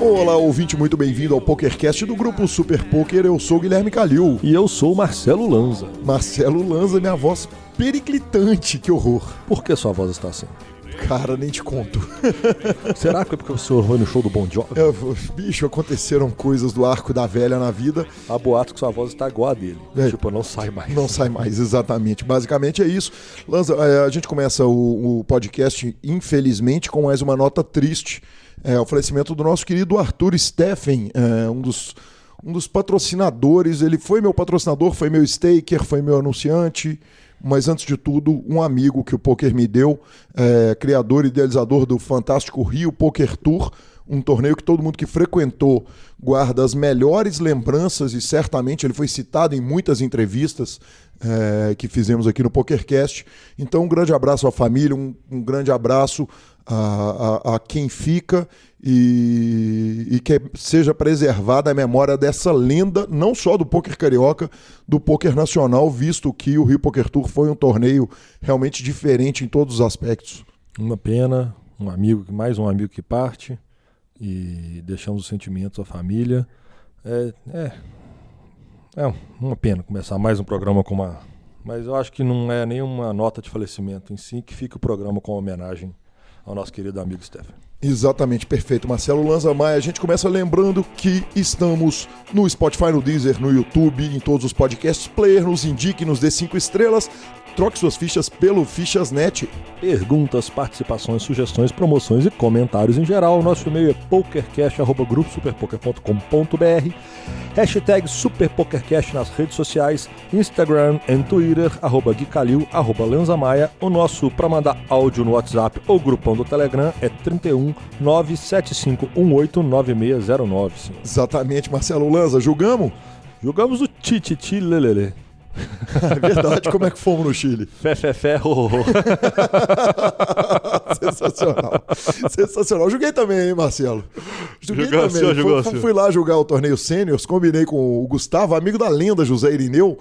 Olá, ouvinte, muito bem-vindo ao PokerCast do Grupo Super Poker. Eu sou o Guilherme Calil. E eu sou o Marcelo Lanza. Marcelo Lanza, minha voz periclitante, que horror. Por que sua voz está assim? Cara, nem te conto. Será que é porque o senhor foi no show do Bon Jovi? Bicho, aconteceram coisas do arco da velha na vida. Há boatos que sua voz está igual a dele. Tipo, não sai mais. Não sai mais, exatamente. Basicamente é isso. Lanza, a gente começa o podcast, infelizmente, com mais uma nota triste. O falecimento do nosso querido Arthur Steffen, um dos patrocinadores. Ele foi meu patrocinador, foi meu staker, foi meu anunciante, mas antes de tudo, um amigo que o poker me deu, criador e idealizador do fantástico Rio Poker Tour, um torneio que todo mundo que frequentou guarda as melhores lembranças e certamente ele foi citado em muitas entrevistas que fizemos aqui no PokerCast. Então, um grande abraço à família, um grande abraço a quem fica e que seja preservada a memória dessa lenda, não só do poker carioca, do poker nacional, visto que o Rio Poker Tour foi um torneio realmente diferente em todos os aspectos. Uma pena, mais um amigo que parte e deixamos os sentimentos à família. É uma pena começar mais um programa com uma... Mas eu acho que não é nenhuma nota de falecimento em si, que fica o programa com homenagem ao nosso querido amigo Stefan. Exatamente, perfeito. Marcelo Lanza Maia, a gente começa lembrando que estamos no Spotify, no Deezer, no YouTube, em todos os podcasts player, nos indique, nos dê 5 estrelas, troque suas fichas pelo Fichasnet. Perguntas, participações, sugestões, promoções e comentários em geral. Nosso e-mail é pokercast@gruposuperpoker.com.br, hashtag SuperPokerCast nas redes sociais, Instagram e Twitter, @GuiCalil, @LanzaMaia. O nosso para mandar áudio no WhatsApp ou grupão do Telegram é 31 975189609. Sim. Exatamente, Marcelo Lanza, julgamos? Jogamos o Tititi Lelele. É verdade, como é que fomos no Chile? Fé, ho. Sensacional. Sensacional. Joguei também, hein, Marcelo? Joguei também. Jogou. Fui lá jogar o torneio Seniors, combinei com o Gustavo, amigo da lenda José Irineu,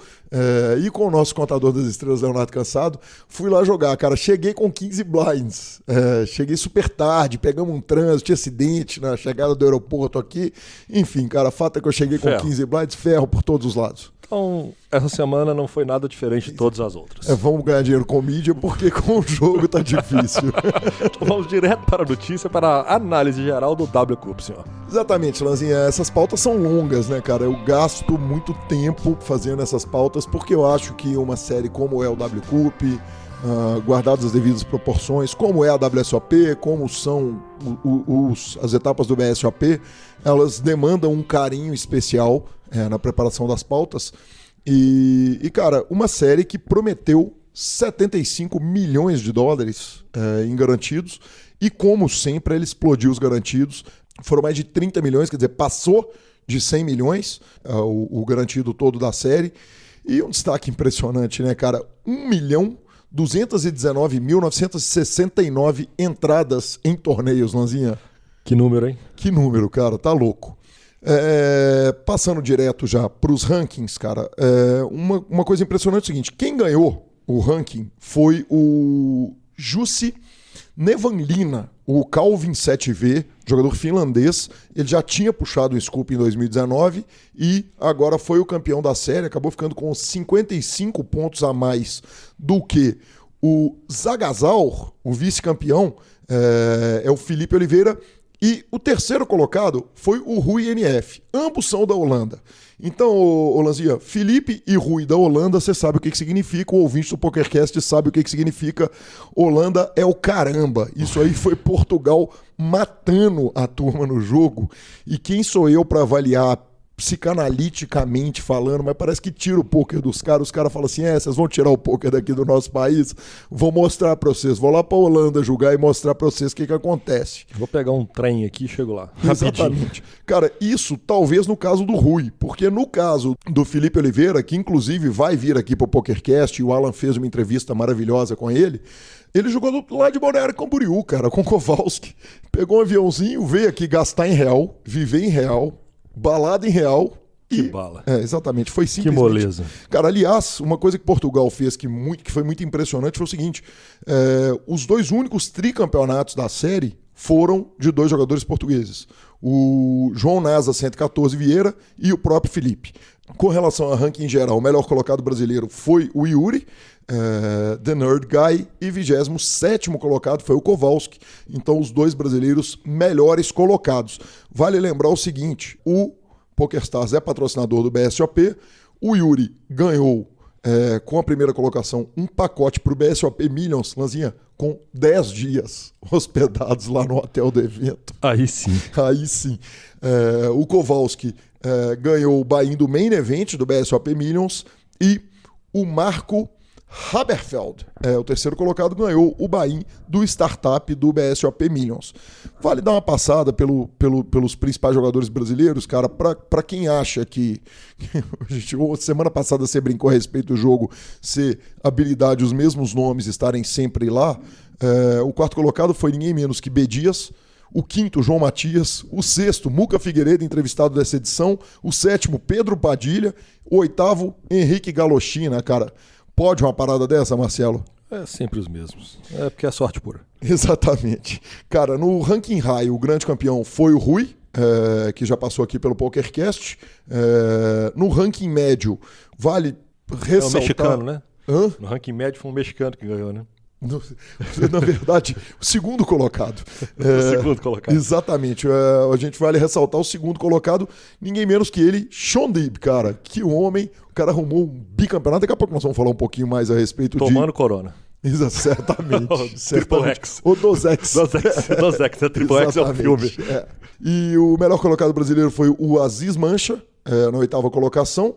e com o nosso contador das estrelas, Leonardo Cansado. Fui lá jogar, cara. Cheguei com 15 blinds. Cheguei super tarde, pegamos um trânsito, tinha acidente na chegada do aeroporto aqui. Enfim, cara, fato é que eu cheguei com 15 blinds, ferro por todos os lados. Então, essa semana não foi nada diferente de todas as outras. Vamos ganhar dinheiro com mídia, porque com o jogo tá difícil. Então vamos direto para a notícia, para a análise geral do W-Cup, senhor. Exatamente, Lanzinha. Essas pautas são longas, né, cara? Eu gasto muito tempo fazendo essas pautas, porque eu acho que uma série como é o W-Cup, guardadas as devidas proporções, como é a WSOP, como são as etapas do BSOP, elas demandam um carinho especial na preparação das pautas. E, cara, uma série que prometeu 75 milhões de dólares em garantidos, e como sempre ele explodiu os garantidos. Foram mais de 30 milhões, quer dizer, passou de 100 milhões o garantido todo da série. E um destaque impressionante, né, cara? 1.219.969 entradas em torneios, Lanzinha. Que número, hein? Que número, cara, tá louco. Passando direto já para os rankings, cara, uma coisa impressionante é o seguinte: quem ganhou o ranking foi o Jussi Nevanlina, o Calvin 7V, jogador finlandês. Ele já tinha puxado o Scoop em 2019 e agora foi o campeão da série, acabou ficando com 55 pontos a mais do que o Zagazal, o vice-campeão, é o Felipe Oliveira. E o terceiro colocado foi o Rui NF. Ambos são da Holanda. Então, Lanzinha, Felipe e Rui da Holanda, você sabe o que significa. O ouvinte do PokerCast sabe o que significa. Holanda é o caramba. Isso aí foi Portugal matando a turma no jogo. E quem sou eu para avaliar psicanaliticamente falando, mas parece que tira o poker dos caras. Os caras falam assim: vocês vão tirar o poker daqui do nosso país? Vou mostrar pra vocês. Vou lá pra Holanda julgar e mostrar pra vocês o que acontece. Vou pegar um trem aqui e chego lá. Exatamente. Rapidinho. Cara, isso talvez no caso do Rui, porque no caso do Felipe Oliveira, que inclusive vai vir aqui pro PokerCast, e o Alan fez uma entrevista maravilhosa com ele jogou lá de Balneário Camboriú, cara, com Kowalski. Pegou um aviãozinho, veio aqui gastar em real, viver em real, balada em real, Que bala. Exatamente, foi Que simplesmente... moleza. Cara, aliás, uma coisa que Portugal fez que foi muito impressionante foi o seguinte, os dois únicos tricampeonatos da série foram de dois jogadores portugueses, o João Nasa 114 Vieira e o próprio Felipe. Com relação a ranking em geral, o melhor colocado brasileiro foi o Yuri, The Nerd Guy, e 27º colocado foi o Kowalski. Então, os dois brasileiros melhores colocados. Vale lembrar o seguinte, o PokerStars é patrocinador do BSOP, o Yuri ganhou, com a primeira colocação, um pacote para o BSOP Millions, Lanzinha, com 10 dias hospedados lá no hotel do evento. Aí sim. Aí sim. O Kowalski ganhou o buy-in do Main Event do BSOP Millions e o Marco Haberfeld, o terceiro colocado, ganhou o buy-in do Startup do BSOP Millions. Vale dar uma passada pelos principais jogadores brasileiros, cara, para quem acha que... semana passada você brincou a respeito do jogo ser habilidade, os mesmos nomes estarem sempre lá. O quarto colocado foi ninguém menos que B. Dias, o quinto, João Matias, o sexto, Muca Figueiredo, entrevistado dessa edição, o sétimo, Pedro Padilha, o oitavo, Henrique Galochina, cara. Pode uma parada dessa, Marcelo? É sempre os mesmos. É porque é sorte pura. Exatamente. Cara, no ranking high, o grande campeão foi o Rui, que já passou aqui pelo PokerCast. No ranking médio, vale ressaltar... É o mexicano, né? Hã? No ranking médio foi um mexicano que ganhou, né? Na verdade, o segundo colocado. O segundo colocado. Exatamente. A gente vale ressaltar o segundo colocado, ninguém menos que ele, Sean Deeb, cara. Que homem. O cara arrumou um bicampeonato. Daqui a pouco nós vamos falar um pouquinho mais a respeito Tomando corona. Certamente. Triple X. O Dozex. Dozex. A Triple X é o filme. E o melhor colocado brasileiro foi o Aziz Mancha, na oitava colocação.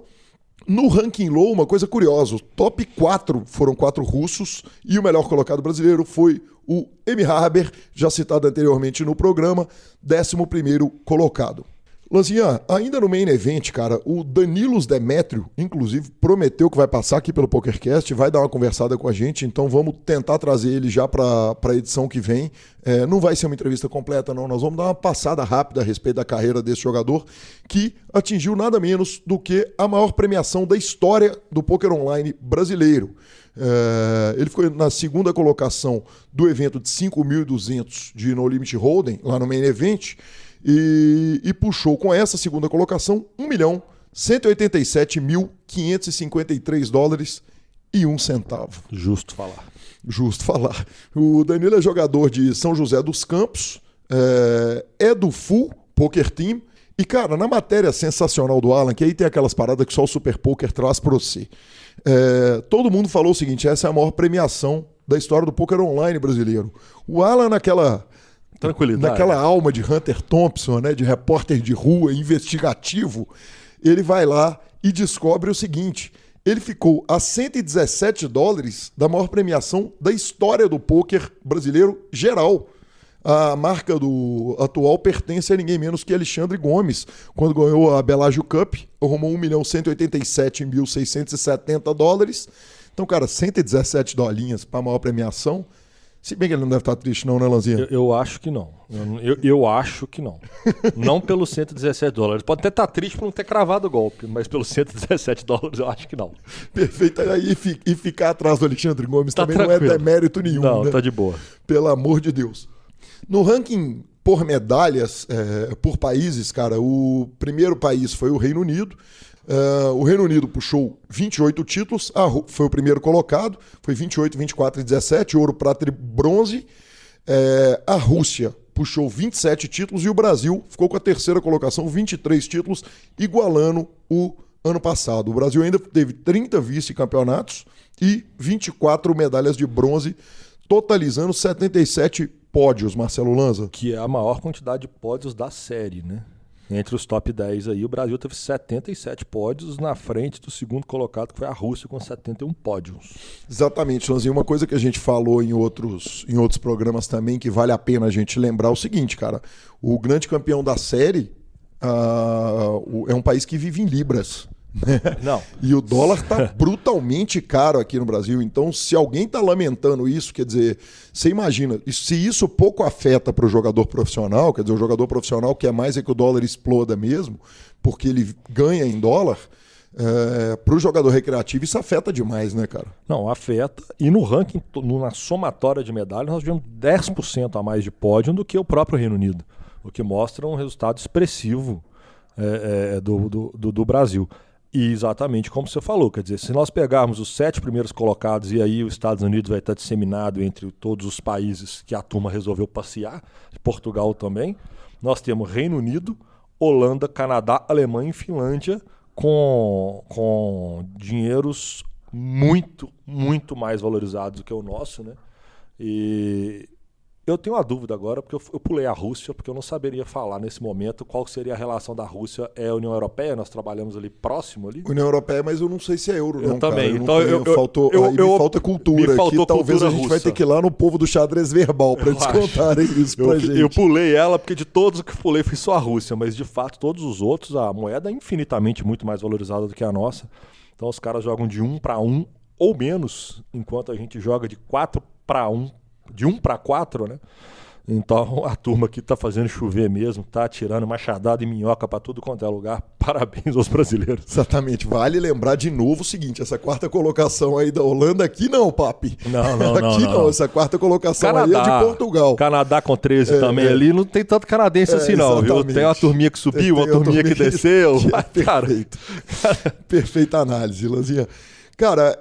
No ranking low, uma coisa curiosa, o top 4 foram 4 russos e o melhor colocado brasileiro foi o Emi Haber, já citado anteriormente no programa, 11º colocado. Lanzinha, ainda no main event, cara, o Danilos Demétrio, inclusive, prometeu que vai passar aqui pelo PokerCast, vai dar uma conversada com a gente, então vamos tentar trazer ele já para a edição que vem. Não vai ser uma entrevista completa, não, nós vamos dar uma passada rápida a respeito da carreira desse jogador, que atingiu nada menos do que a maior premiação da história do poker online brasileiro. Ele ficou na segunda colocação do evento de 5.200 de No Limit Hold'em, lá no main event, e puxou com essa segunda colocação $1.187.553,01. Justo falar. Justo falar. O Danilo é jogador de São José dos Campos, é do Full Poker Team. E, cara, na matéria sensacional do Alan, que aí tem aquelas paradas que só o Super Poker traz para você, todo mundo falou o seguinte: essa é a maior premiação da história do poker online brasileiro. O Alan, naquela alma de Hunter Thompson, né, de repórter de rua, investigativo, ele vai lá e descobre o seguinte: ele ficou a $117 da maior premiação da história do poker brasileiro geral. A marca do atual pertence a ninguém menos que Alexandre Gomes, quando ganhou a Bellagio Cup, arrumou $1.187.670. Então, cara, $117 para a maior premiação. Se bem que ele não deve estar triste não, né, Lanzinha? Eu acho que não. Eu acho que não. Não pelos $117. Pode até estar triste por não ter cravado o golpe, mas pelos $117 eu acho que não. Perfeito. Aí e ficar atrás do Alexandre Gomes também tranquilo. Não é demérito nenhum. Não, né? tá de boa. Pelo amor de Deus. No ranking por medalhas, por países, cara, o primeiro país foi o Reino Unido. O Reino Unido puxou 28 títulos, foi o primeiro colocado, foi 28, 24 e 17, ouro, prata e bronze. A Rússia puxou 27 títulos e o Brasil ficou com a terceira colocação, 23 títulos, igualando o ano passado. O Brasil ainda teve 30 vice-campeonatos e 24 medalhas de bronze, totalizando 77 pódios, Marcelo Lanza. Que é a maior quantidade de pódios da série, né? Entre os top 10 aí, o Brasil teve 77 pódios na frente do segundo colocado, que foi a Rússia, com 71 pódios. Exatamente, Lanzinho. Uma coisa que a gente falou em outros programas também, que vale a pena a gente lembrar é o seguinte, cara. O grande campeão da série é um país que vive em libras. Não. E o dólar tá brutalmente caro aqui no Brasil. Então, se alguém tá lamentando isso, quer dizer, você imagina, se isso pouco afeta para o jogador profissional, quer dizer, o jogador profissional quer mais é que o dólar exploda mesmo, porque ele ganha em dólar, para o jogador recreativo isso afeta demais, né, cara? Não, afeta. E no ranking, na somatória de medalhas, nós tivemos 10% a mais de pódio do que o próprio Reino Unido, o que mostra um resultado expressivo do Brasil. E exatamente como você falou, quer dizer, se nós pegarmos os 7 primeiros colocados e aí os Estados Unidos vai estar disseminado entre todos os países que a turma resolveu passear, Portugal também, nós temos Reino Unido, Holanda, Canadá, Alemanha e Finlândia com dinheiros muito, muito mais valorizados do que o nosso, né? E eu tenho uma dúvida agora, porque eu pulei a Rússia, porque eu não saberia falar nesse momento qual seria a relação da Rússia e a União Europeia. Nós trabalhamos ali próximo ali. União Europeia, mas eu não sei se é euro, não, também. Cara. Me falta cultura aqui. Talvez a gente vai ter que ir lá no povo do xadrez verbal para eles contarem isso pra gente. Eu pulei ela, porque de todos que pulei fui só a Rússia, mas de fato todos os outros, a moeda é infinitamente muito mais valorizada do que a nossa. Então os caras jogam de 1-1 ou menos, enquanto a gente joga de 4-1. De 1 para 4, né? Então a turma aqui tá fazendo chover mesmo, tá tirando machadada e minhoca para tudo quanto é lugar. Parabéns aos brasileiros. Exatamente. Vale lembrar de novo o seguinte, essa quarta colocação aí da Holanda, aqui não, papi. Não. Essa quarta colocação Canadá, aí é de Portugal. Canadá com 13 também ali, não tem tanto canadense assim não, viu? Tem uma turminha que subiu, uma turminha que desceu. Perfeito. Perfeita análise, Lanzinha. Cara,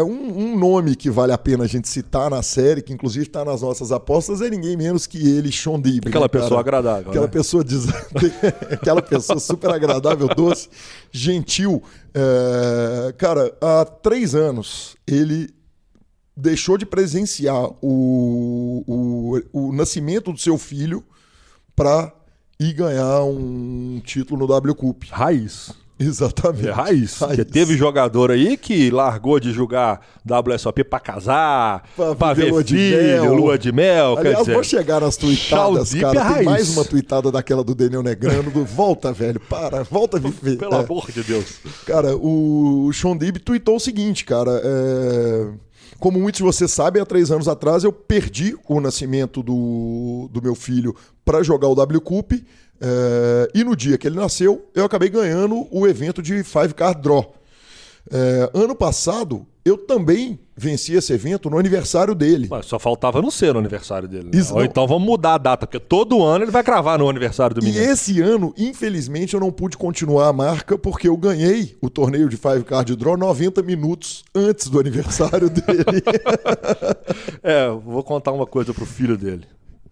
um nome que vale a pena a gente citar na série, que inclusive está nas nossas apostas, é ninguém menos que ele, Sean Dibble. Aquela pessoa agradável. Aquela pessoa aquela pessoa super agradável, doce, gentil. Cara, há 3 anos ele deixou de presenciar o nascimento do seu filho para ir ganhar um título no W Cup. Raiz. Exatamente. Raiz. Porque teve jogador aí que largou de jogar WSOP pra casar, pra ver filho, lua de mel. Aliás, vou chegar nas tuitadas, cara. Tem mais uma tuitada daquela do Daniel Negrano. Volta, velho, volta a viver. Pelo amor de Deus. Cara, o Sean Dibble tuitou o seguinte, cara. Como muitos de vocês sabem, há 3 anos atrás eu perdi o nascimento do meu filho para jogar o W Cup. E no dia que ele nasceu, eu acabei ganhando o evento de 5 Card Draw. Ano passado, eu também venci esse evento no aniversário dele. Mas só faltava não ser no aniversário dele. Né? Ou então vamos mudar a data, porque todo ano ele vai cravar no aniversário do menino. E esse ano, infelizmente, eu não pude continuar a marca, porque eu ganhei o torneio de 5 Card Draw 90 minutos antes do aniversário dele. Vou contar uma coisa pro filho dele.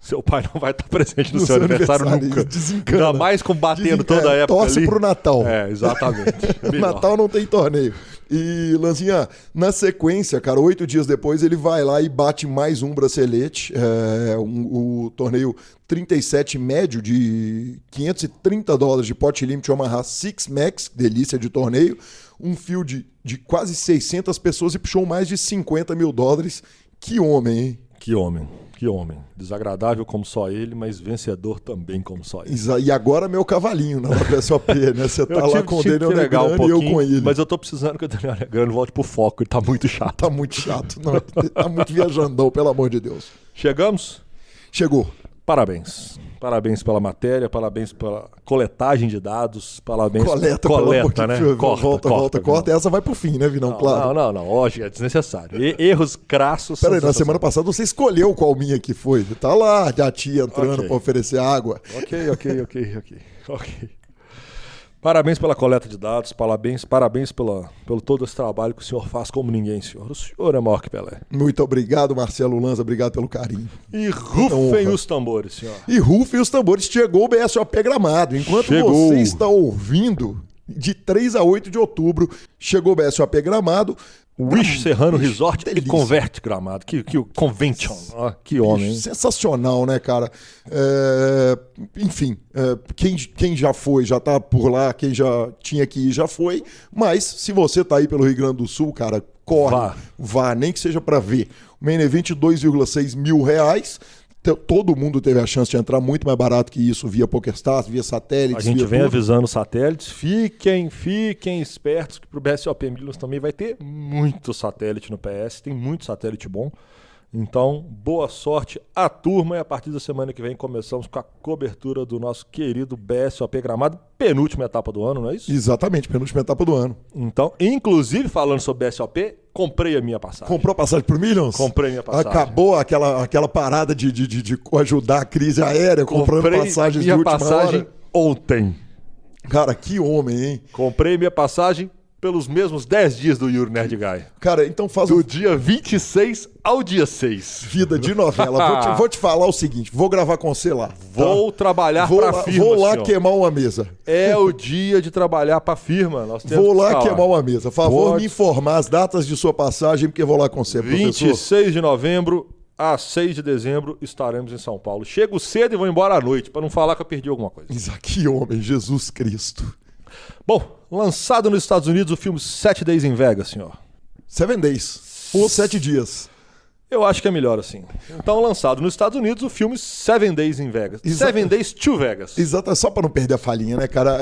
Seu pai não vai estar presente no seu aniversário nunca. Desencana. Ainda mais combatendo toda a época torce ali. Pro Natal. Exatamente. Natal não tem torneio. E, Lanzinha, na sequência, cara, 8 dias depois, ele vai lá e bate mais um bracelete. O torneio 37 médio de $530 de pot limit Omaha Six Max, delícia de torneio. Um field de quase 600 pessoas e puxou mais de $50 mil. Que homem, hein? Que homem. Que homem. Desagradável como só ele, mas vencedor também como só ele. E agora meu cavalinho na WSOP, né? Você tá lá com o Daniel Negrano e eu com ele. Mas eu tô precisando que o Daniel Negrano volte pro foco. Ele tá muito chato. Tá muito chato. Não, ele tá muito viajandão, pelo amor de Deus. Chegamos? Chegou. Parabéns. Parabéns pela matéria, parabéns pela coletagem de dados, parabéns coleta, né? Corta. Essa vai pro fim, né, Vinão? Claro. Não. Hoje é desnecessário. Erros crassos. Peraí, na semana passada você escolheu qual minha que foi. Tá lá a tia entrando pra oferecer água. Ok. Parabéns pela coleta de dados, parabéns pelo todo esse trabalho que o senhor faz como ninguém, senhor. O senhor é maior que Pelé. Muito obrigado, Marcelo Lanza, obrigado pelo carinho. E rufem os tambores, senhor. E rufem os tambores, chegou o BSOP Gramado. Enquanto você está ouvindo, de 3 a 8 de outubro, chegou o BSOP Gramado. Wish Serrano Resort e Convert Gramado. Que convention. Que homem, hein? Sensacional, né, cara? Enfim, quem já foi, já tá por lá. Quem já tinha que ir, já foi. Mas, se você tá aí pelo Rio Grande do Sul, cara, corre. Vá nem que seja para ver. O Main Event, R$2,6 mil. todo mundo teve a chance de entrar muito mais barato que isso via PokerStars, via satélites. A gente vem tudo. avisando os satélites, fiquem espertos que pro BSOP Millions também vai ter muito satélite no PS, tem muito satélite bom. Então, boa sorte à turma e a partir da semana que vem começamos com a cobertura do nosso querido BSOP Gramado, penúltima etapa do ano, não é isso? Exatamente, penúltima etapa do ano. Então, inclusive falando sobre BSOP, comprei a minha passagem. Comprou a passagem pro Millions? Comprei minha passagem. Acabou aquela parada de ajudar a crise aérea, comprando passagens de última passagem hora. Ontem. Cara, que homem, hein? Comprei minha passagem pelos mesmos 10 dias do Yuri Nerd Guy. Cara, então faz do dia 26 ao dia 6. Vida de novela. Vou te falar o seguinte, vou gravar com você lá. Vou trabalhar pra firma, vou lá senhor. queimar uma mesa. É o dia de trabalhar pra firma. Nós temos vou lá que queimar uma mesa. Favor, me informar as datas de sua passagem, porque vou lá com você, professor. 26 de novembro a 6 de dezembro estaremos em São Paulo. Chego cedo e vou embora à noite, pra não falar que eu perdi alguma coisa. Que homem, Jesus Cristo. Bom, lançado nos Estados Unidos o filme 7 Days in Vegas, senhor. 7 Days, ou 7 dias. Eu acho que é melhor assim. Então, lançado nos Estados Unidos o filme 7 Days in Vegas. 7 Days to Vegas. Exato, só para não perder a falinha, né, cara?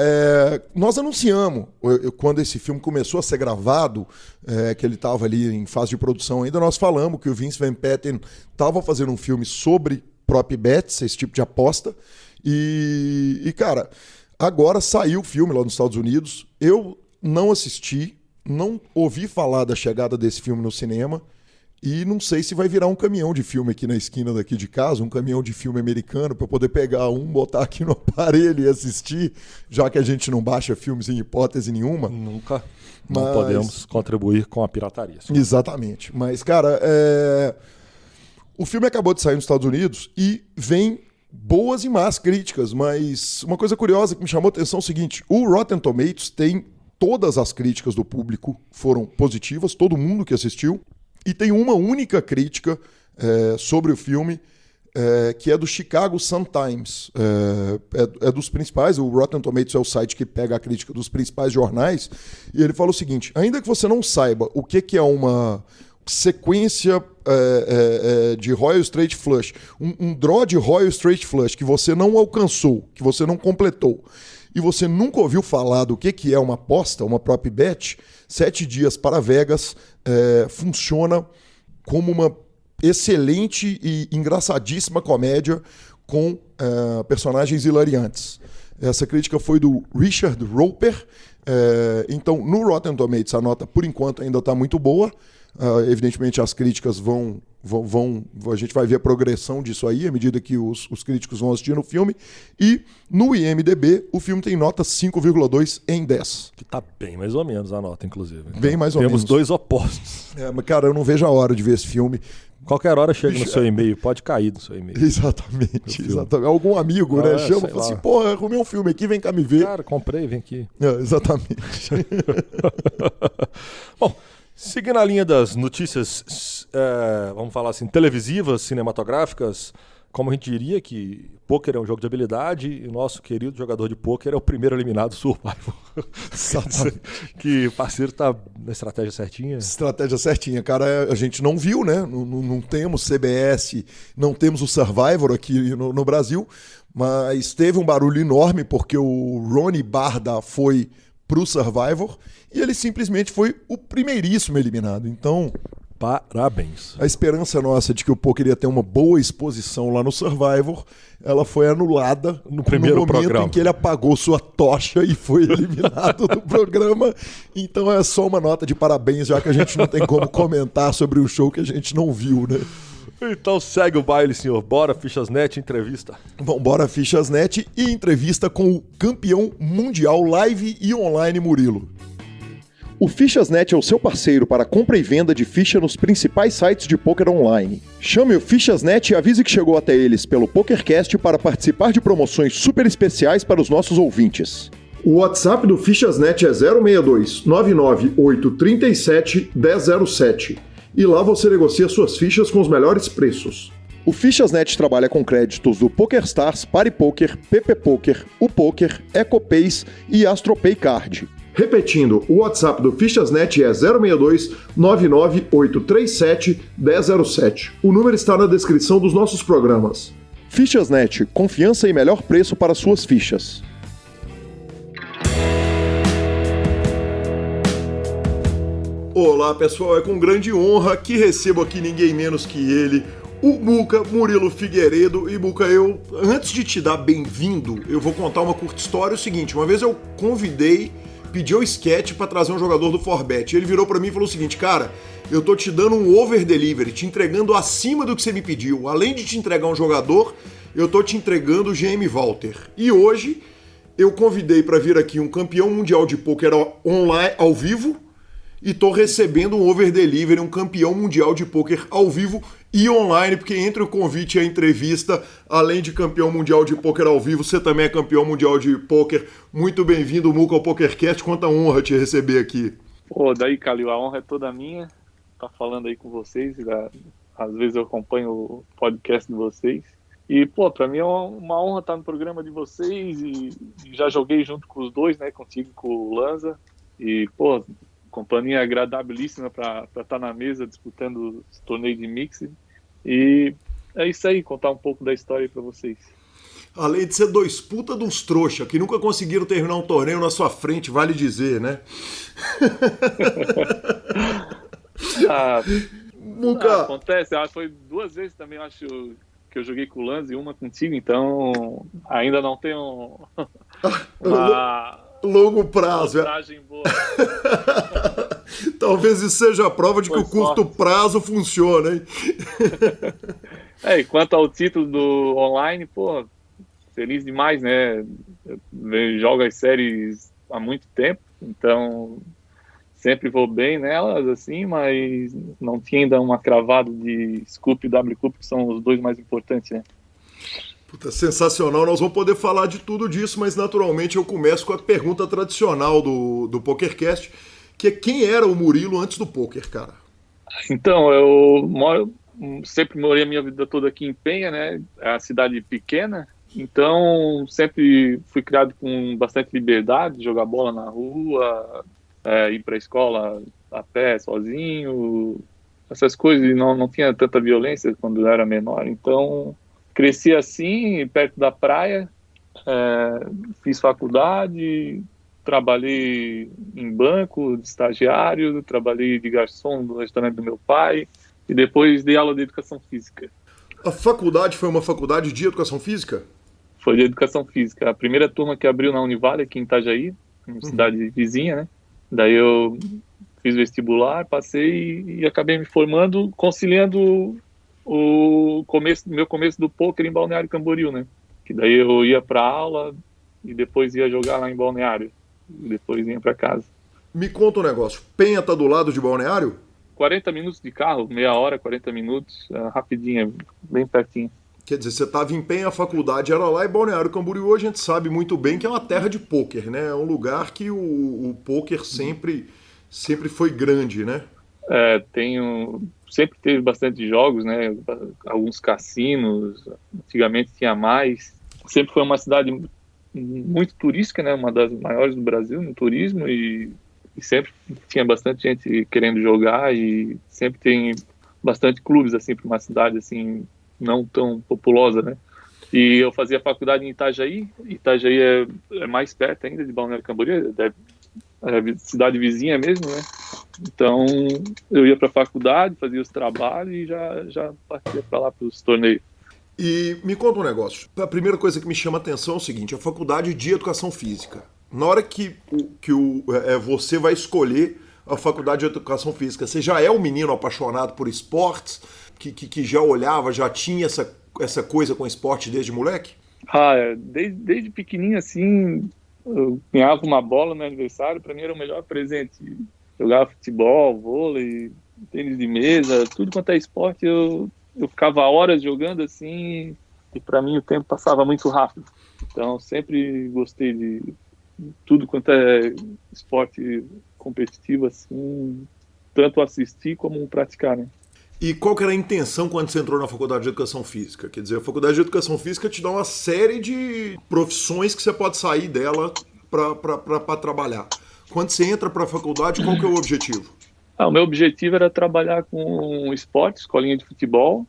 Nós anunciamos, quando esse filme começou a ser gravado, que ele estava ali em fase de produção ainda, nós falamos que o Vince Van Patten estava fazendo um filme sobre prop bets, esse tipo de aposta. E cara... Agora saiu o filme lá nos Estados Unidos. Eu não assisti, não ouvi falar da chegada desse filme no cinema e não sei se vai virar um caminhão de filme aqui na esquina daqui de casa, um caminhão de filme americano para eu poder pegar botar aqui no aparelho e assistir, já que a gente não baixa filmes em hipótese nenhuma. Nunca. Não podemos contribuir com a pirataria. Sim. Exatamente. Mas, cara, o filme acabou de sair nos Estados Unidos e vem... boas e más críticas, mas uma coisa curiosa que me chamou a atenção é o seguinte, o Rotten Tomatoes tem todas as críticas do público foram positivas, todo mundo que assistiu, e tem uma única crítica sobre o filme, que é do Chicago Sun-Times, é dos principais, o Rotten Tomatoes é o site que pega a crítica dos principais jornais, e ele fala o seguinte, ainda que você não saiba o que é uma... sequência de Royal Straight Flush, um draw de Royal Straight Flush que você não alcançou, que você não completou, e você nunca ouviu falar do que é uma aposta, uma prop bet, 7 dias para Vegas funciona como uma excelente e engraçadíssima comédia com personagens hilariantes. Essa crítica foi do Richard Roper. Então, no Rotten Tomatoes, a nota, por enquanto, ainda está muito boa. Evidentemente, as críticas vão... A gente vai ver a progressão disso aí, à medida que os críticos vão assistir no filme. E, no IMDb, o filme tem nota 5,2 em 10. Que tá bem mais ou menos a nota, inclusive. Bem mais ou menos. Temos dois opostos. Mas, cara, eu não vejo a hora de ver esse filme. Qualquer hora chega no seu e-mail, pode cair no seu e-mail. Exatamente. Algum amigo, né? Chama e fala assim, porra, arrumei um filme aqui, vem cá me ver. Cara, comprei, vem aqui. Exatamente. Bom, seguindo a linha das notícias, vamos falar assim, televisivas, cinematográficas, como a gente diria que pôquer é um jogo de habilidade e o nosso querido jogador de pôquer é o primeiro eliminado do Survival. Que parceiro tá na estratégia certinha. Estratégia certinha, cara. A gente não viu, né? Não temos CBS, não temos o Survivor aqui no Brasil, mas teve um barulho enorme porque o Ronnie Barda foi pro Survivor e ele simplesmente foi o primeiríssimo eliminado. Então... parabéns. A esperança nossa de que o poker ia ter uma boa exposição lá no Survivor, ela foi anulada no primeiro momento programa em que ele apagou sua tocha e foi eliminado do programa. Então é só uma nota de parabéns, já que a gente não tem como comentar sobre o show que a gente não viu, né? Então segue o baile, senhor. Bora, Fichasnet, entrevista. Bom, bora, Fichasnet e entrevista com o campeão mundial live e online Murilo. O Fichasnet é o seu parceiro para compra e venda de ficha nos principais sites de pôquer online. Chame o Fichasnet e avise que chegou até eles pelo PokerCast para participar de promoções super especiais para os nossos ouvintes. O WhatsApp do Fichasnet é 062 99837 1007 e lá você negocia suas fichas com os melhores preços. O Fichasnet trabalha com créditos do PokerStars, PariPoker, PP Poker, o Poker, EcoPays e AstroPay Card. Repetindo, o WhatsApp do Fichasnet é 062 99837 1007. O número está na descrição dos nossos programas. Fichasnet, confiança e melhor preço para suas fichas. Olá pessoal, é com grande honra que recebo aqui ninguém menos que ele, o Muca Murilo Figueiredo. E Muca, antes de te dar bem-vindo, eu vou contar uma curta história. É o seguinte, uma vez eu pedi ao sketch para trazer um jogador do Forbet. Ele virou para mim e falou o seguinte: cara, eu tô te dando um over delivery, te entregando acima do que você me pediu. Além de te entregar um jogador, eu tô te entregando o GM Walter. E hoje eu convidei para vir aqui um campeão mundial de pôquer online ao vivo e tô recebendo um over delivery, um campeão mundial de pôquer ao vivo e online, porque entre o convite e a entrevista, além de campeão mundial de pôquer ao vivo, você também é campeão mundial de pôquer. Muito bem-vindo, Muca, ao PokerCast. Quanta honra te receber aqui. Pô, daí, Calil, a honra é toda minha estar falando aí com vocês. Às vezes eu acompanho o podcast de vocês. E, pô, pra mim é uma honra estar no programa de vocês e já joguei junto com os dois, né, contigo e com o Lanza. E, pô, companhia agradabilíssima para estar na mesa disputando os torneios de Mixed. E é isso aí, contar um pouco da história aí para vocês. Além de ser dois puta de uns trouxa que nunca conseguiram terminar um torneio na sua frente, vale dizer, né? Muca. Acontece, foi 2 vezes também, acho que eu joguei com o Lanz e uma contigo, então ainda não tenho uma longo prazo. Boa. Talvez isso seja a prova de que o curto prazo funciona, hein? E quanto ao título do online, pô, feliz demais, né? Eu jogo as séries há muito tempo, então sempre vou bem nelas, assim, mas não tinha ainda uma cravada de Scoop e WCUP, que são os dois mais importantes, né? Puta, sensacional, nós vamos poder falar de tudo disso, mas naturalmente eu começo com a pergunta tradicional do PokerCast, que é: quem era o Murilo antes do poker, cara? Então, sempre morei a minha vida toda aqui em Penha, né? É uma cidade pequena, então sempre fui criado com bastante liberdade, jogar bola na rua, ir para a escola a pé, sozinho, essas coisas, e não tinha tanta violência quando eu era menor, então cresci assim, perto da praia, fiz faculdade, trabalhei em banco de estagiário, trabalhei de garçom no restaurante do meu pai e depois dei aula de educação física. A faculdade foi uma faculdade de educação física? Foi de educação física. A primeira turma que abriu na Univale, aqui em Itajaí, uma cidade vizinha, né? Daí eu fiz vestibular, passei e acabei me formando, conciliando o meu começo do poker em Balneário Camboriú, né? Que daí eu ia para aula e depois ia jogar lá em Balneário. E depois ia para casa. Me conta um negócio. Penha tá do lado de Balneário? 40 minutos de carro, meia hora, 40 minutos, rapidinho, bem pertinho. Quer dizer, você estava em Penha, a faculdade era lá, e Balneário Camboriú a gente sabe muito bem que é uma terra de pôquer, né? É um lugar que o pôquer sempre foi grande, né? Sempre teve bastante jogos, né? Alguns cassinos, antigamente tinha mais. Sempre foi uma cidade muito turística, né? Uma das maiores do Brasil no turismo, e sempre tinha bastante gente querendo jogar, e sempre tem bastante clubes assim para uma cidade assim não tão populosa, né? E eu fazia faculdade em Itajaí. Itajaí é mais perto ainda de Balneário Camboriú, é cidade vizinha mesmo, né? Então eu ia para a faculdade, fazia os trabalhos e já partia para lá para os torneios. E me conta um negócio. A primeira coisa que me chama a atenção é o seguinte: a faculdade de educação física. Na hora que você vai escolher a faculdade de educação física, você já é um menino apaixonado por esportes, que já olhava, já tinha essa coisa com esporte desde moleque? Desde pequenininho, assim, eu ganhava uma bola no meu aniversário, para mim era o melhor presente. Jogava futebol, vôlei, tênis de mesa, tudo quanto é esporte, eu ficava horas jogando assim, e para mim o tempo passava muito rápido. Então sempre gostei de tudo quanto é esporte competitivo, assim, tanto assistir como praticar, né? E qual que era a intenção quando você entrou na faculdade de educação física? Quer dizer, a faculdade de educação física te dá uma série de profissões que você pode sair dela para trabalhar. Quando você entra para a faculdade, qual que é o objetivo? O meu objetivo era trabalhar com esporte, escolinha de futebol,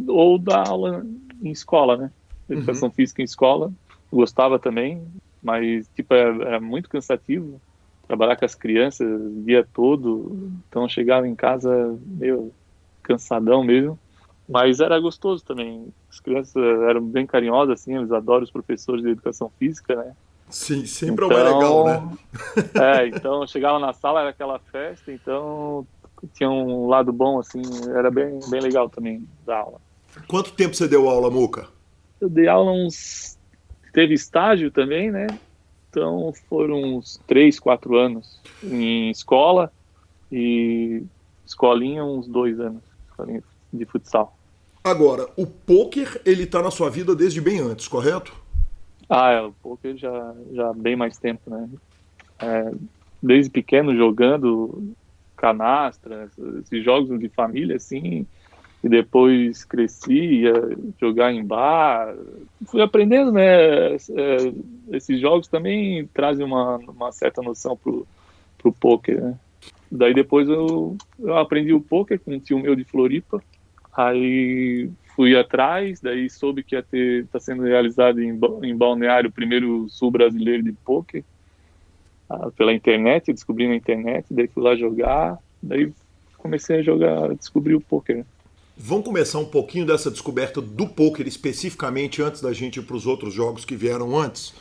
ou dar aula em escola, né? Educação física em escola. Gostava também, mas tipo, era muito cansativo trabalhar com as crianças o dia todo. Então chegava em casa meio cansadão mesmo. Mas era gostoso também. As crianças eram bem carinhosas, assim, eles adoram os professores de educação física, né? Sim, sempre é o mais legal, né? Então chegava na sala, era aquela festa, então tinha um lado bom, assim, era bem, bem legal também dar aula. Quanto tempo você deu aula, Muca? Eu dei aula teve estágio também, né? Então foram uns 3, 4 anos em escola e escolinha uns 2 anos, escolinha de futsal. Agora, o pôquer, ele tá na sua vida desde bem antes, correto? O poker já há bem mais tempo, né? Desde pequeno jogando canastra, esses jogos de família, assim, e depois cresci, ia jogar em bar, fui aprendendo, né? Esses jogos também trazem uma certa noção pro poker, né? Daí depois eu aprendi o poker com um tio meu de Floripa. Aí fui atrás, daí soube que tá sendo realizado em Balneário o primeiro sul brasileiro de pôquer pela internet, descobri na internet, daí fui lá jogar, daí comecei a jogar, descobri o pôquer. Vamos começar um pouquinho dessa descoberta do pôquer especificamente antes da gente ir para os outros jogos que vieram antes.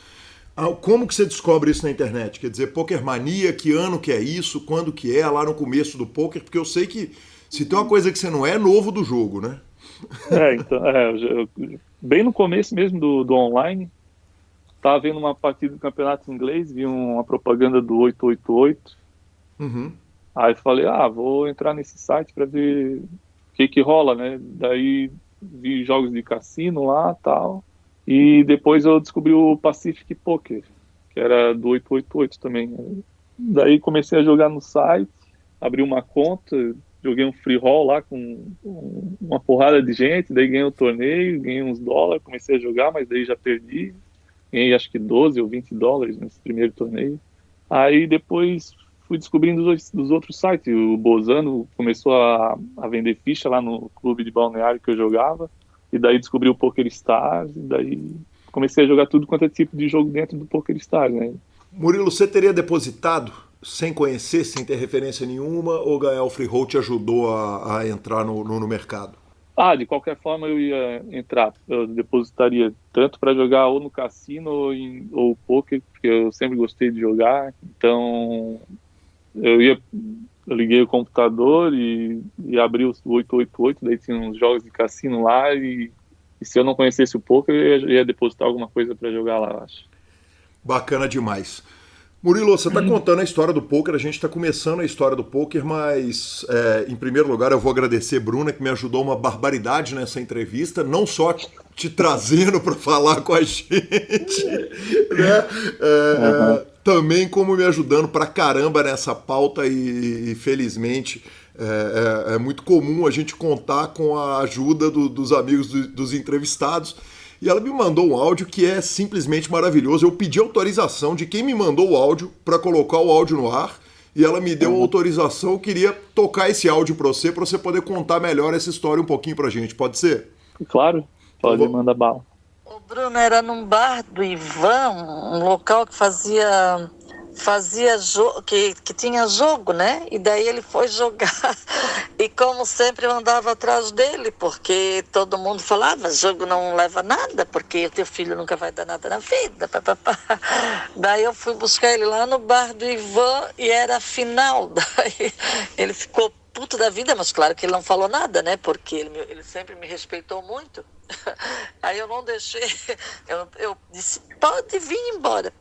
Como que você descobre isso na internet? Quer dizer, Poker Mania, que ano que é isso, quando que é, lá no começo do pôquer, porque eu sei que se tem uma coisa que você não é novo do jogo, né? Bem no começo mesmo do online, estava vendo uma partida do campeonato inglês, vi uma propaganda do 888, Aí falei, vou entrar nesse site para ver o que rola, né? Daí vi jogos de cassino lá e tal, e depois eu descobri o Pacific Poker, que era do 888 também. Daí comecei a jogar no site, abri uma conta, joguei um free roll lá com uma porrada de gente, daí ganhei o torneio, ganhei uns dólares, comecei a jogar, mas daí já perdi. Ganhei acho que 12 ou 20 dólares nesse primeiro torneio. Aí depois fui descobrindo dos outros sites. O Bozano começou a vender ficha lá no clube de balneário que eu jogava, e daí descobri o Poker Stars, e daí comecei a jogar tudo quanto é tipo de jogo dentro do Poker Stars, né? Murilo, você teria depositado sem conhecer, sem ter referência nenhuma, ou ganhar o free roll te ajudou a entrar no mercado? De qualquer forma eu ia entrar. Eu depositaria tanto para jogar ou no cassino ou poker, porque eu sempre gostei de jogar. Então eu liguei o computador e abri o 888, daí tinha uns jogos de cassino lá, e se eu não conhecesse o poker, eu ia depositar alguma coisa para jogar lá, eu acho. Bacana demais. Murilo, você está contando a história do pôquer, a gente está começando a história do pôquer, mas em primeiro lugar eu vou agradecer Bruna, que me ajudou uma barbaridade nessa entrevista, não só te trazendo para falar com a gente, né? Também como me ajudando pra caramba nessa pauta, e felizmente é muito comum a gente contar com a ajuda dos amigos dos entrevistados. E ela me mandou um áudio que é simplesmente maravilhoso. Eu pedi autorização de quem me mandou o áudio para colocar o áudio no ar, e ela me deu autorização. Eu queria tocar esse áudio para você poder contar melhor essa história um pouquinho pra gente. Pode ser? Claro, pode, mandar bala. O Bruno era num bar do Ivan, um local que fazia que tinha jogo, né? E daí ele foi jogar e, como sempre, eu andava atrás dele, porque todo mundo falava, jogo não leva nada, porque o teu filho nunca vai dar nada na vida, papapá. Daí eu fui buscar ele lá no bar do Ivan e era a final. Daí ele ficou puto da vida, mas claro que ele não falou nada, né? Porque ele sempre me respeitou muito. Aí eu não deixei, eu disse, pode vir embora,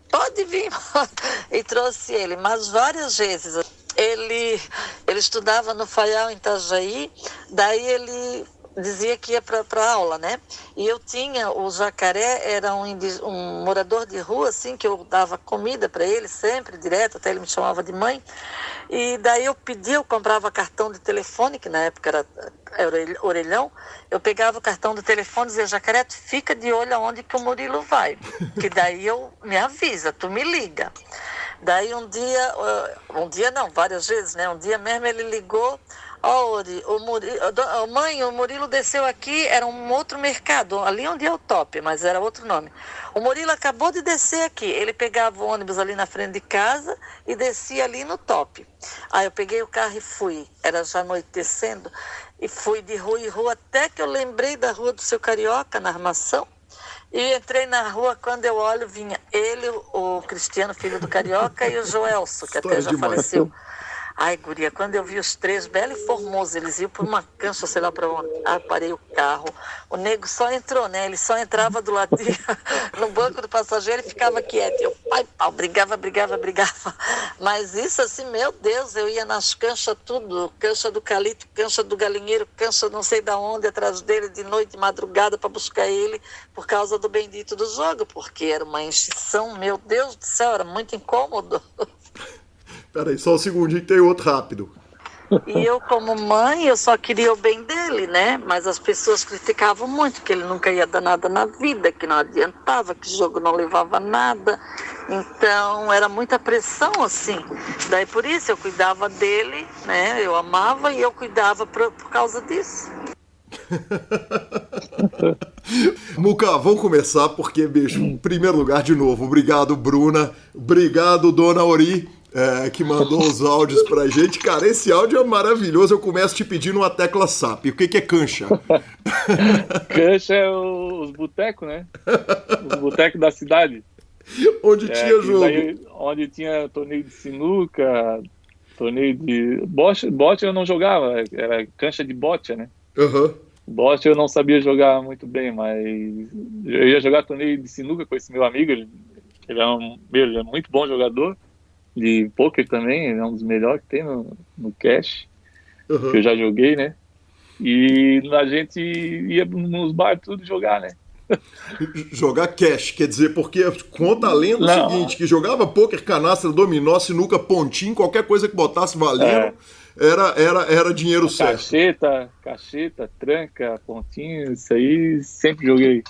e trouxe ele, mas várias vezes. Ele estudava no Faial, em Itajaí, daí ele dizia que ia para aula, né? E eu tinha, o Jacaré era um morador de rua, assim, que eu dava comida para ele sempre, direto, até ele me chamava de mãe. E daí eu comprava cartão de telefone, que na época era orelhão, eu pegava o cartão do telefone e dizia, Jacaré, tu fica de olho aonde que o Murilo vai, que daí eu me avisa, tu me liga. Daí um dia não, várias vezes, né? Um dia mesmo ele ligou, Ori, mãe, o Murilo desceu aqui, era um outro mercado, ali onde é o Top, mas era outro nome. O Murilo acabou de descer aqui, ele pegava o ônibus ali na frente de casa e descia ali no Top. Aí eu peguei o carro e fui, era já anoitecendo, e fui de rua em rua, até que eu lembrei da rua do Seu Carioca, na Armação, e entrei na rua, quando eu olho, vinha ele, o Cristiano, filho do Carioca, e o Joelso, que até já faleceu. Ai, guria, quando eu vi os três, belo e formoso, eles iam por uma cancha, sei lá pra onde. Ah, parei o carro. O nego só entrou, né? Ele só entrava do ladinho, no banco do passageiro e ficava quieto. Eu, pai, pau, brigava. Mas isso assim, meu Deus, eu ia nas canchas tudo. Cancha do Calito, cancha do Galinheiro, cancha não sei da onde, atrás dele, de noite, de madrugada, pra buscar ele, por causa do bendito do jogo, porque era uma enchição, meu Deus do céu, era muito incômodo. Peraí, só um segundinho que tem outro rápido. E eu, como mãe, eu só queria o bem dele, né? Mas as pessoas criticavam muito, que ele nunca ia dar nada na vida, que não adiantava, que o jogo não levava nada. Então, era muita pressão, assim. Daí, por isso, eu cuidava dele, né? Eu amava e eu cuidava por causa disso. Muca, vamos começar porque, bicho, em primeiro lugar, de novo, obrigado, Bruna. Obrigado, Dona Ori. Que mandou os áudios pra gente. Cara, esse áudio é maravilhoso. Eu começo te pedindo uma tecla SAP. O que é cancha? Cancha é os botecos, né? Os botecos da cidade. Onde tinha jogo. Daí, onde tinha torneio de sinuca, torneio de... Bote eu não jogava, era cancha de bote, né? Uhum. Bote eu não sabia jogar muito bem, mas eu ia jogar torneio de sinuca com esse meu amigo. Ele é muito bom jogador. De pôquer também, é um dos melhores que tem no cash, que eu já joguei, né? E a gente ia nos bares tudo jogar, né? Jogar cash, quer dizer, porque conta a lenda o seguinte, que jogava pôquer, canastra, dominó, sinuca, pontinho, qualquer coisa que botasse valendo, era dinheiro certo. Cacheta, tranca, pontinho, isso aí sempre joguei.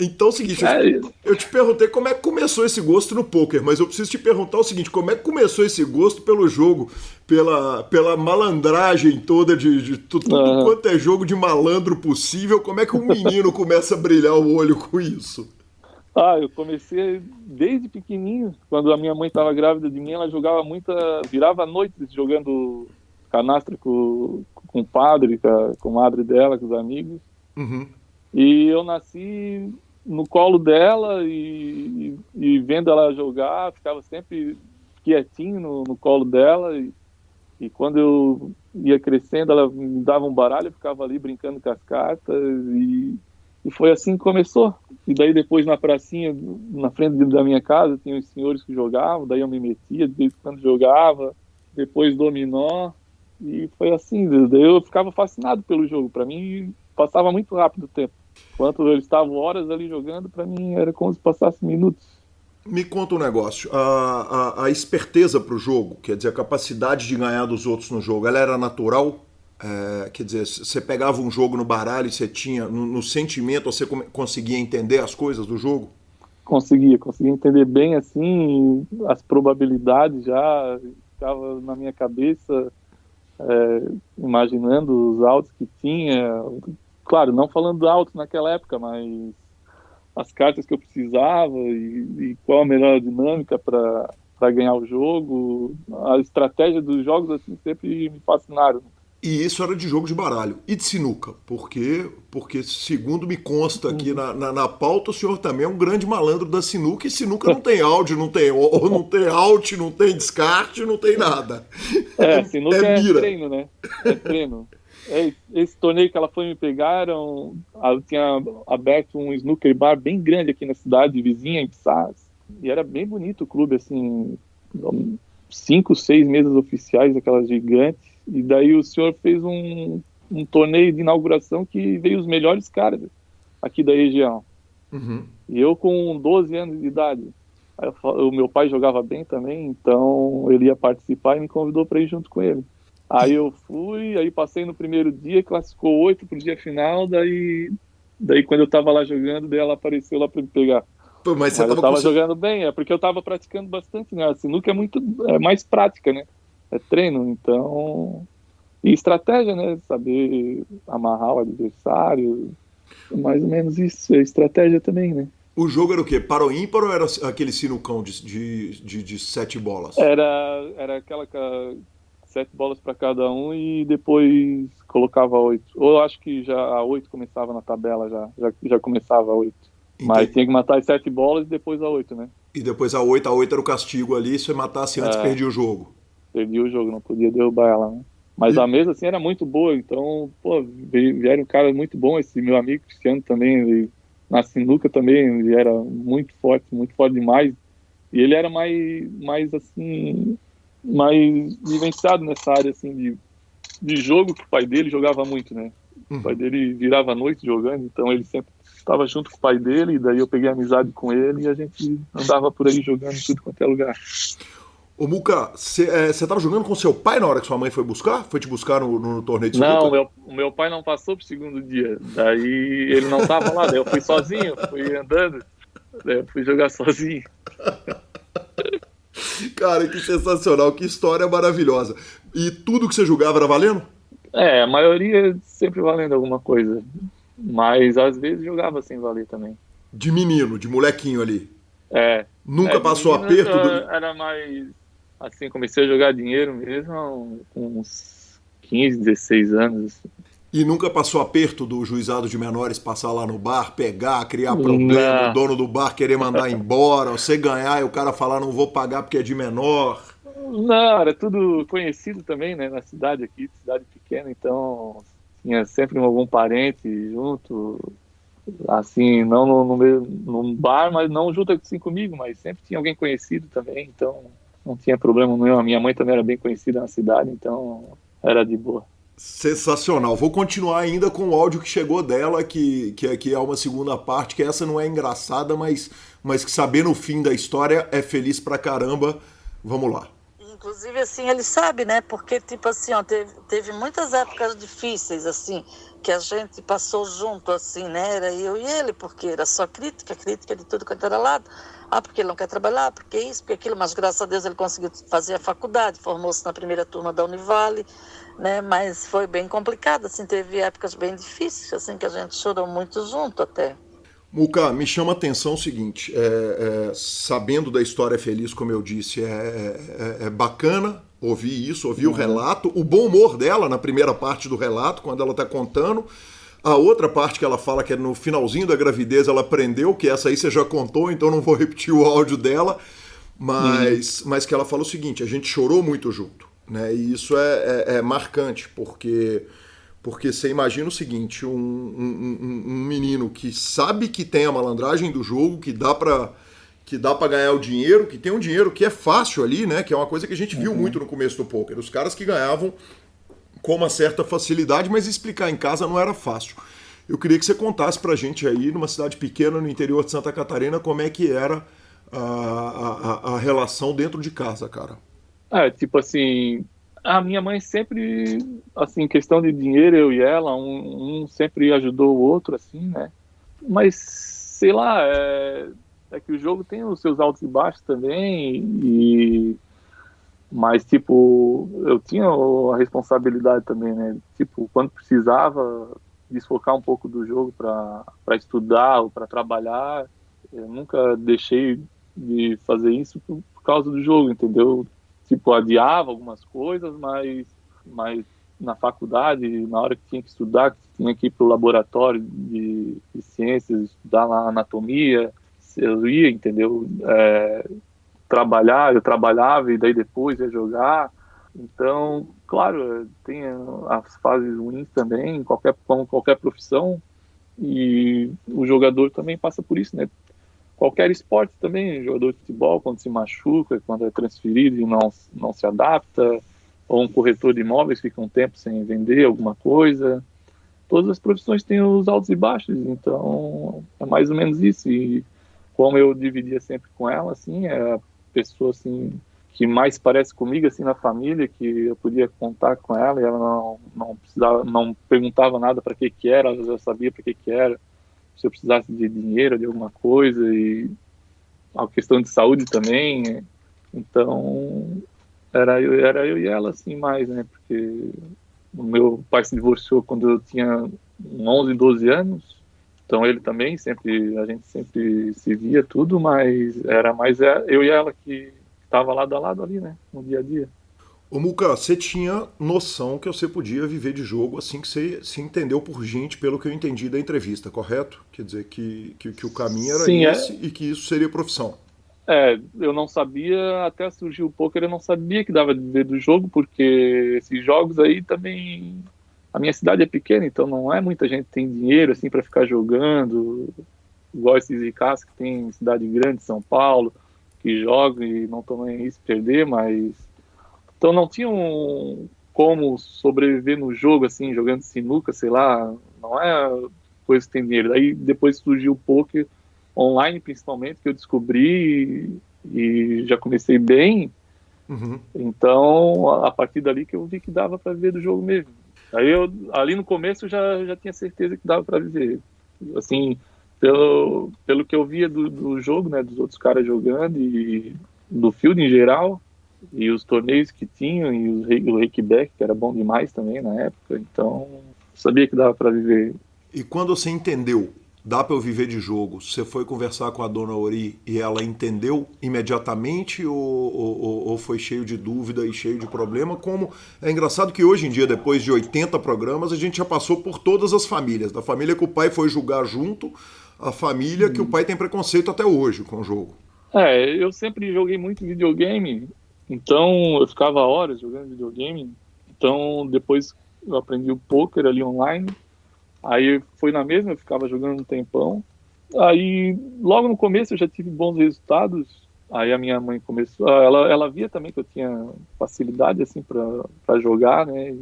Então é o seguinte, eu te perguntei como é que começou esse gosto no pôquer, mas eu preciso te perguntar o seguinte, como é que começou esse gosto pelo jogo, pela malandragem toda de tudo quanto é jogo de malandro possível, como é que um menino começa a brilhar o olho com isso? Eu comecei desde pequenininho, quando a minha mãe estava grávida de mim, ela jogava virava noites jogando canastra com o padre, com a comadre dela, com os amigos. Uhum. E eu nasci no colo dela e vendo ela jogar, ficava sempre quietinho no colo dela e quando eu ia crescendo, ela me dava um baralho, eu ficava ali brincando com as cartas e foi assim que começou. E daí depois na pracinha, na frente da minha casa, tinha os senhores que jogavam, daí eu me metia, de vez em quando jogava, depois dominó, e foi assim, daí eu ficava fascinado pelo jogo. Para mim, passava muito rápido o tempo. Enquanto eles estavam horas ali jogando, para mim era como se passasse minutos. Me conta um negócio, a esperteza para o jogo, quer dizer, a capacidade de ganhar dos outros no jogo, ela era natural? Quer dizer, você pegava um jogo no baralho e você tinha, no sentimento, você conseguia entender as coisas do jogo? Conseguia entender bem, assim, as probabilidades já ficava na minha cabeça, imaginando os outs que tinha. Claro, não falando alto naquela época, mas as cartas que eu precisava e qual a melhor dinâmica para ganhar o jogo. A estratégia dos jogos assim, sempre me fascinaram. E isso era de jogo de baralho. E de sinuca? Porque segundo me consta aqui na pauta, o senhor também é um grande malandro da sinuca, e sinuca não tem áudio, não tem out, não tem descarte, não tem nada. Sinuca é treino, né? É treino. Esse torneio que ela foi me pegar, eu tinha aberto um snooker bar bem grande aqui na cidade, vizinha, em Pissarras. E era bem bonito o clube, assim, 5, 6 mesas oficiais, aquelas gigantes. E daí o senhor fez um torneio de inauguração que veio os melhores caras aqui da região. Uhum. E eu com 12 anos de idade. O meu pai jogava bem também, então ele ia participar e me convidou para ir junto com ele. Aí eu fui, aí passei no primeiro dia, classificou 8 pro dia final, daí quando eu tava lá jogando, daí ela apareceu lá para me pegar. Pô, mas você Mas eu tava tava jogando bem, é porque eu tava praticando bastante, né? A sinuca é mais prática, né? É treino, então... E estratégia, né? Saber amarrar o adversário, mais ou menos isso. É estratégia também, né? O jogo era o quê? Para o ímpar ou era aquele sinucão de 7 bolas? Era aquela 7 bolas para cada um e depois colocava 8. Ou eu acho que já a 8 começava na tabela, já começava a 8. Mas tinha que matar as 7 bolas e depois a 8, né? E depois a 8 era o castigo ali, se você matasse antes, perdia o jogo. Perdi o jogo, não podia derrubar ela, né? Mas E- a mesa, assim, era muito boa, então, pô, vieram um cara muito bom, esse meu amigo Cristiano também, ele, na sinuca também, ele era muito forte demais, e ele era mais assim, mais vivenciado nessa área, assim, de jogo, que o pai dele jogava muito, né? O pai dele virava a noite jogando, então ele sempre estava junto com o pai dele, e daí eu peguei amizade com ele, e a gente andava por aí jogando em tudo quanto é lugar. Ô Muca, você tava jogando com seu pai na hora que sua mãe foi buscar? Foi te buscar no torneio de Não, sinuca? o meu pai não passou pro segundo dia. Daí ele não tava lá, daí eu fui sozinho, fui andando, daí eu fui jogar sozinho. Cara, que sensacional, que história maravilhosa. E tudo que você jogava era valendo? A maioria sempre valendo alguma coisa. Mas às vezes jogava sem valer também. De menino, de molequinho ali. É. Nunca De passou menino aperto? era mais. Assim, comecei a jogar dinheiro mesmo com uns 15, 16 anos. Assim. E nunca passou aperto do juizado de menores passar lá no bar, pegar, criar problema, o Não. dono do bar querer mandar embora, você ganhar e o cara falar não vou pagar porque é de menor? Não, era tudo conhecido também, né, na cidade aqui, cidade pequena, então tinha sempre algum parente junto, assim, não no bar, mas não junto assim comigo, mas sempre tinha alguém conhecido também, então não tinha problema nenhum. A minha mãe também era bem conhecida na cidade, então era de boa. Sensacional. Vou continuar ainda com o áudio que chegou dela, que aqui é uma segunda parte, que essa não é engraçada, mas que saber no fim da história é feliz pra caramba. Vamos lá. Inclusive, assim, ele sabe, né? Porque, tipo assim, ó, teve muitas épocas difíceis, assim, que a gente passou junto, assim, né? Era eu e ele, porque era só crítica de tudo quanto era lado. Ah, porque ele não quer trabalhar, porque isso, porque aquilo. Mas, graças a Deus, ele conseguiu fazer a faculdade, formou-se na primeira turma da Univale, né? Mas foi bem complicado, assim, teve épocas bem difíceis, assim, que a gente chorou muito junto até. Muca, me chama a atenção o seguinte, sabendo da história feliz, como eu disse, é bacana ouvir isso, ouvir o relato, o bom humor dela na primeira parte do relato, quando ela está contando, a outra parte que ela fala que é no finalzinho da gravidez ela aprendeu, que essa aí você já contou, então não vou repetir o áudio dela, mas que ela fala o seguinte, a gente chorou muito junto, né? E isso é marcante, porque você imagina o seguinte, um menino que sabe que tem a malandragem do jogo, que dá pra ganhar o dinheiro, que tem um dinheiro que é fácil ali, né? Que é uma coisa que a gente viu muito no começo do poker. Os caras que ganhavam com uma certa facilidade, mas explicar em casa não era fácil. Eu queria que você contasse pra gente aí, numa cidade pequena no interior de Santa Catarina, como é que era a relação dentro de casa, cara. Tipo assim, a minha mãe sempre, assim, questão de dinheiro, eu e ela, um sempre ajudou o outro, assim, né? Mas, sei lá, é que o jogo tem os seus altos e baixos também, mas, tipo, eu tinha a responsabilidade também, né? Tipo, quando precisava desfocar um pouco do jogo para estudar ou para trabalhar, eu nunca deixei de fazer isso por causa do jogo, entendeu? Tipo, adiava algumas coisas, mas na faculdade, na hora que tinha que estudar, que tinha que ir para o laboratório de ciências, estudar lá anatomia, eu ia, entendeu? Eu trabalhava e daí depois ia jogar. Então, claro, tem as fases ruins também, como qualquer profissão, e o jogador também passa por isso, né? Qualquer esporte também, jogador de futebol, quando se machuca, quando é transferido e não se adapta, ou um corretor de imóveis fica um tempo sem vender alguma coisa. Todas as profissões têm os altos e baixos, então é mais ou menos isso. E como eu dividia sempre com ela, assim, é a pessoa assim que mais parece comigo assim na família, que eu podia contar com ela e ela não precisava, não perguntava nada para que era, ela já sabia para que era. Se eu precisasse de dinheiro, de alguma coisa, e a questão de saúde também. Então, era eu e ela, assim, mais, né? Porque o meu pai se divorciou quando eu tinha 11, 12 anos. Então, ele também, a gente sempre se via tudo, mas era mais eu e ela que estava lado a lado ali, né? No dia a dia. Ô Muca, você tinha noção que você podia viver de jogo assim que você se entendeu por gente, pelo que eu entendi da entrevista, correto? Quer dizer que o caminho era Sim, esse e que isso seria profissão. Eu não sabia, até surgiu o poker, eu não sabia que dava de viver do jogo, porque esses jogos aí também... A minha cidade é pequena, então não é muita gente que tem dinheiro assim para ficar jogando, igual esses ricaços que tem em cidade grande, São Paulo, que jogam e não estão nem aí se perder, mas... Então não tinham como sobreviver no jogo, assim, jogando sinuca, sei lá, não é coisa que tem dinheiro. Aí depois surgiu o poker online, principalmente, que eu descobri e já comecei bem. Uhum. Então, a partir dali que eu vi que dava para viver do jogo mesmo. Aí ali no começo, já tinha certeza que dava para viver. Assim, pelo que eu via do jogo, né, dos outros caras jogando e do field em geral, e os torneios que tinham, e o rakeback, que era bom demais também na época, então sabia que dava para viver. E quando você entendeu, dá para eu viver de jogo, você foi conversar com a dona Ori e ela entendeu imediatamente ou foi cheio de dúvida e cheio de problema? Como é engraçado que hoje em dia, depois de 80 programas, a gente já passou por todas as famílias, da família que o pai foi julgar junto, a família que o pai tem preconceito até hoje com o jogo. Eu sempre joguei muito videogame, então eu ficava horas jogando videogame. Então depois eu aprendi o poker ali online. Aí foi na mesma, eu ficava jogando um tempão. Aí logo no começo eu já tive bons resultados. Aí a minha mãe começou, ela via também que eu tinha facilidade assim para jogar, né?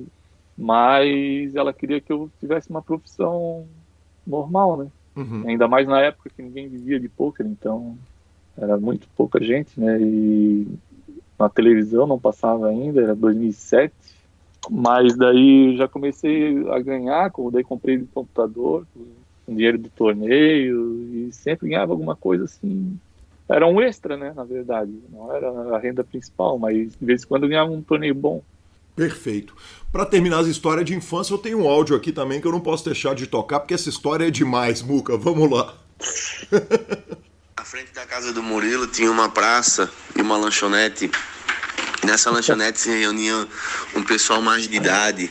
Mas ela queria que eu tivesse uma profissão normal, né? Uhum. Ainda mais na época que ninguém vivia de poker, então era muito pouca gente, né? E na televisão não passava ainda, era 2007. Mas daí já comecei a ganhar, daí comprei de computador, com dinheiro do torneio, e sempre ganhava alguma coisa assim. Era um extra, né, na verdade. Não era a renda principal, mas de vez em quando eu ganhava um torneio bom. Perfeito. Para terminar as histórias de infância, eu tenho um áudio aqui também que eu não posso deixar de tocar, porque essa história é demais, Muca. Vamos lá. Na frente da casa do Murilo tinha uma praça e uma lanchonete. Nessa lanchonete se reunia um pessoal mais de idade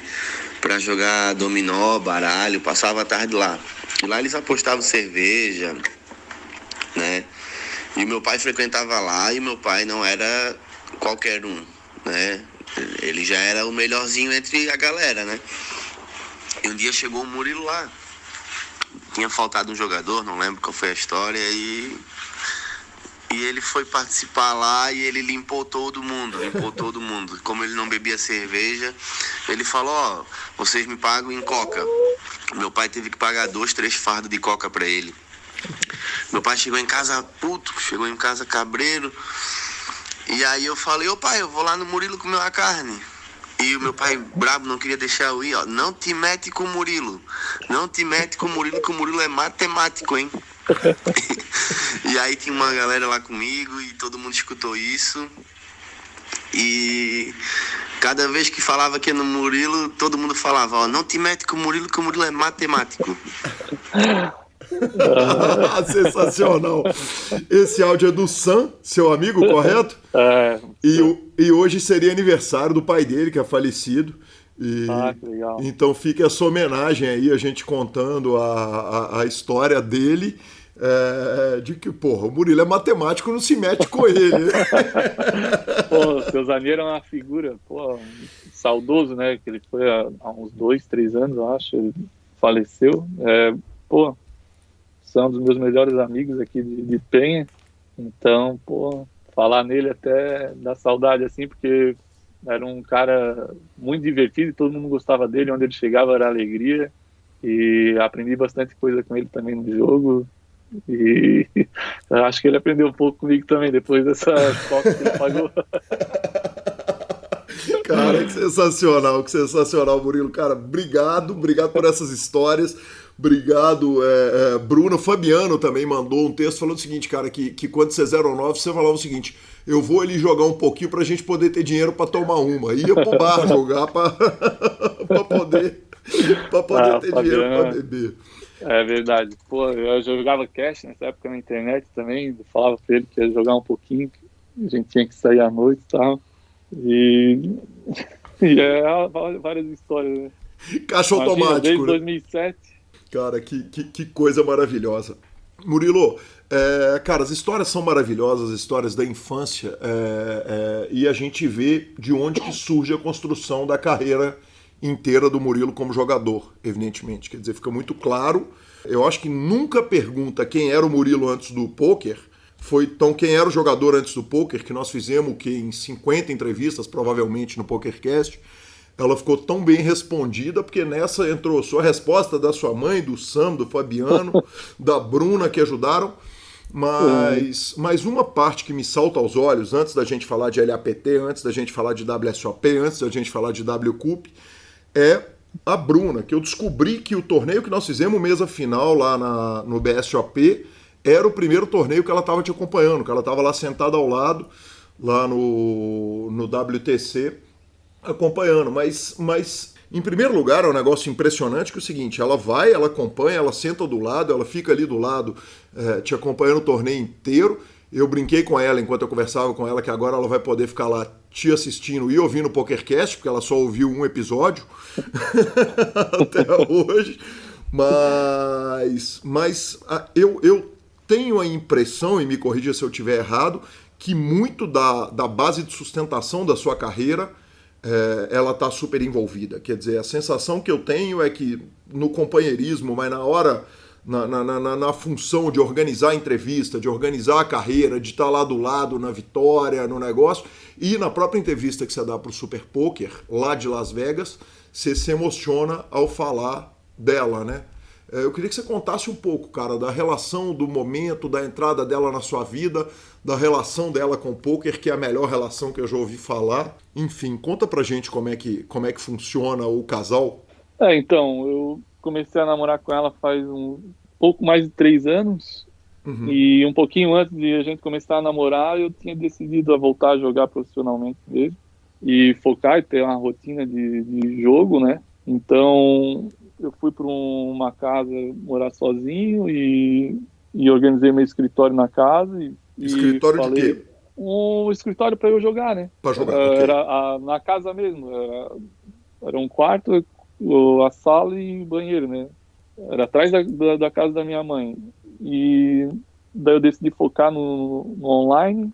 para jogar dominó, baralho, passava a tarde lá. E lá eles apostavam cerveja, né? E o meu pai frequentava lá e o meu pai não era qualquer um, né? Ele já era o melhorzinho entre a galera, né? E um dia chegou o Murilo lá. Tinha faltado um jogador, não lembro qual foi a história, e ele foi participar lá e ele limpou todo mundo. Como ele não bebia cerveja, ele falou, vocês me pagam em coca. Meu pai teve que pagar 2, 3 fardos de coca pra ele. Meu pai chegou em casa puto, chegou em casa cabreiro. E aí eu falei, pai, eu vou lá no Murilo comer uma carne. E o meu pai brabo não queria deixar eu ir, não te mete com o Murilo. Não te mete com o Murilo, que o Murilo é matemático, hein? E aí tinha uma galera lá comigo e todo mundo escutou isso. E cada vez que falava que ia no Murilo, todo mundo falava, não te mete com o Murilo, que o Murilo é matemático. Sensacional. Esse áudio é do Sam, seu amigo, correto? E hoje seria aniversário do pai dele, que é falecido. Que legal. Então fica essa homenagem aí, a gente contando a história dele, de que, o Murilo é matemático, não se mete com ele. Seu Zaneiro é uma figura, saudoso, né? Que ele foi há uns 2, 3 anos, eu acho, ele faleceu. São um dos meus melhores amigos aqui de Penha. Então, falar nele até dá saudade, assim, porque era um cara muito divertido e todo mundo gostava dele. Onde ele chegava era alegria. E aprendi bastante coisa com ele também no jogo. E acho que ele aprendeu um pouco comigo também, depois dessa foto que ele pagou. Cara, que sensacional, Murilo. Cara, obrigado por essas histórias. Obrigado, Bruno. Fabiano também mandou um texto falando o seguinte, cara, que quando você 09, você falava o seguinte: eu vou ali jogar um pouquinho pra gente poder ter dinheiro pra tomar uma. Ia pro bar jogar pra poder ter Fabiano, dinheiro pra beber. é verdade. Pô, eu jogava cash nessa época na internet também. Eu falava pra ele que ia jogar um pouquinho, que a gente tinha que sair à noite e tal. E várias histórias, né? Caixa automático, desde né? 2007. Cara, que coisa maravilhosa. Murilo, cara, as histórias são maravilhosas, as histórias da infância, e a gente vê de onde que surge a construção da carreira inteira do Murilo como jogador, evidentemente. Quer dizer, fica muito claro. Eu acho que nunca pergunta quem era o Murilo antes do pôquer, então quem era o jogador antes do pôquer, que nós fizemos em 50 entrevistas, provavelmente, no PokerCast. Ela ficou tão bem respondida, porque nessa entrou sua resposta da sua mãe, do Sam, do Fabiano, da Bruna, que ajudaram. Mas uma parte que me salta aos olhos, antes da gente falar de LAPT, antes da gente falar de WSOP, antes da gente falar de WCUP, é a Bruna, que eu descobri que o torneio que nós fizemos, mesa final lá no BSOP, era o primeiro torneio que ela estava te acompanhando, que ela estava lá sentada ao lado, lá no WTC, acompanhando, mas em primeiro lugar é um negócio impressionante que é o seguinte: ela vai, ela acompanha, ela senta do lado, ela fica ali do lado, te acompanhando o torneio inteiro. Eu brinquei com ela enquanto eu conversava com ela que agora ela vai poder ficar lá te assistindo e ouvindo o PokerCast, porque ela só ouviu um episódio até hoje. Mas eu tenho a impressão, e me corrija se eu estiver errado, que muito da base de sustentação da sua carreira ela está super envolvida. Quer dizer, a sensação que eu tenho é que no companheirismo, mas na hora, na função de organizar a entrevista, de organizar a carreira, de estar lá do lado na vitória, no negócio, e na própria entrevista que você dá para o Super Poker, lá de Las Vegas, você se emociona ao falar dela, né? Eu queria que você contasse um pouco, cara, da relação, do momento, da entrada dela na sua vida, da relação dela com o poker, que é a melhor relação que eu já ouvi falar. Enfim, conta pra gente como é que funciona o casal. Então, eu comecei a namorar com ela faz um pouco mais de 3 anos. Uhum. E um pouquinho antes de a gente começar a namorar, eu tinha decidido a voltar a jogar profissionalmente mesmo. E focar e ter uma rotina de jogo, né? Então, eu fui para uma casa morar sozinho e organizei meu escritório na casa. Escritório de quê? Um escritório para eu jogar, né? Para jogar, ok. Era na casa mesmo. Era um quarto, a sala e banheiro, né? Era atrás da casa da minha mãe. E daí eu decidi focar no online.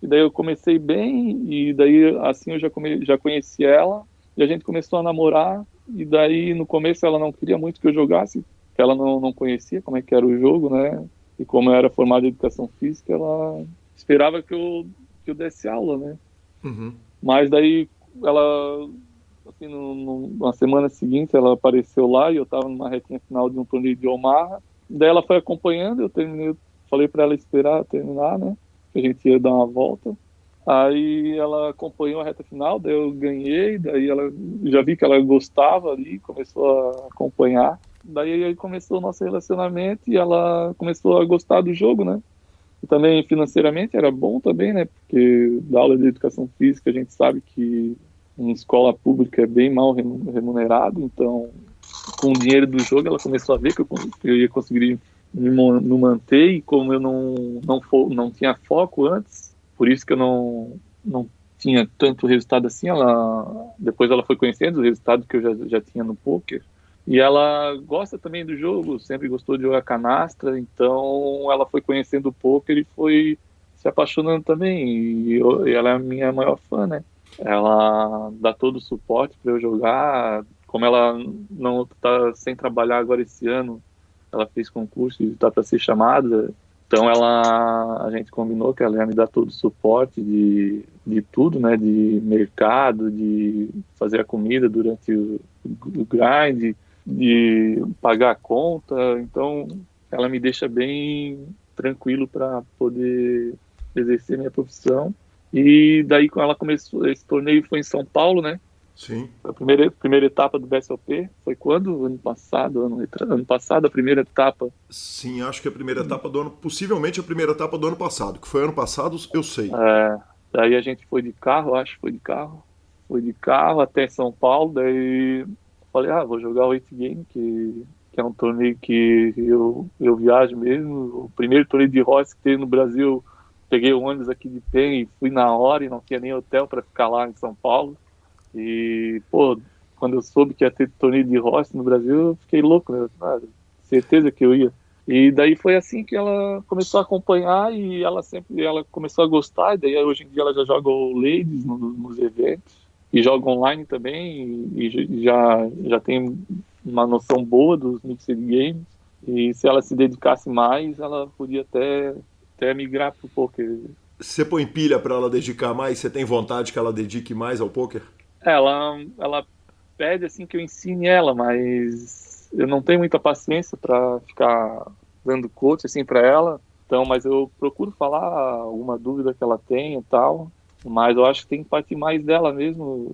E daí eu comecei bem. E daí assim eu já conheci ela. E a gente começou a namorar. E daí no começo ela não queria muito que eu jogasse, porque ela não conhecia como é que era o jogo, né? E como eu era formado em educação física, ela esperava que eu desse aula, né? Uhum. Mas daí ela, assim, na semana seguinte, ela apareceu lá e eu estava numa retinha final de um torneio de Omaha. Daí ela foi acompanhando, eu terminei, falei para ela esperar terminar, né? Que a gente ia dar uma volta. Aí ela acompanhou a reta final, daí eu ganhei, daí ela já vi que ela gostava ali, começou a acompanhar. Daí aí começou o nosso relacionamento e ela começou a gostar do jogo, né? E também financeiramente era bom também, né? Porque da aula de educação física a gente sabe que em escola pública é bem mal remunerado, então com o dinheiro do jogo ela começou a ver que eu ia conseguir me manter, e como eu não tinha foco antes, por isso que eu não tinha tanto resultado assim, depois ela foi conhecendo o resultado que eu já tinha no poker. E ela gosta também do jogo, sempre gostou de jogar canastra, então ela foi conhecendo o poker e foi se apaixonando também. E ela é a minha maior fã, né? Ela dá todo o suporte para eu jogar. Como ela não está sem trabalhar agora esse ano, ela fez concurso e está para ser chamada. Então a gente combinou que ela ia me dar todo o suporte de tudo, né? De mercado, de fazer a comida durante o grind, de pagar a conta. Então ela me deixa bem tranquilo para poder exercer minha profissão. E daí quando ela começou, esse torneio foi em São Paulo, né? Sim. A primeira etapa do BSOP foi quando? Ano passado, ano passado, a primeira etapa. Sim, acho que a primeira etapa do ano, possivelmente a primeira etapa do ano passado, que foi ano passado, eu sei. Daí a gente foi de carro, foi de carro até São Paulo, daí falei, vou jogar o 8 Game, que é um torneio que eu viajo mesmo. O primeiro torneio de Rossi que teve no Brasil, peguei o ônibus aqui de Penha e fui na hora e não tinha nem hotel para ficar lá em São Paulo. E, quando eu soube que ia ter torneio de Rossi no Brasil, eu fiquei louco, né? Certeza que eu ia. E daí foi assim que ela começou a acompanhar e ela começou a gostar. E daí hoje em dia ela já joga o Ladies nos eventos e joga online também e já tem uma noção boa dos Mixed Games. E se ela se dedicasse mais, ela podia até migrar pro poker. Você põe pilha para ela dedicar mais? Você tem vontade que ela dedique mais ao poker? Ela pede assim que eu ensine ela, mas eu não tenho muita paciência para ficar dando coach assim para ela. Então, mas eu procuro falar alguma dúvida que ela tem e tal. Mas eu acho que tem que partir mais dela mesmo,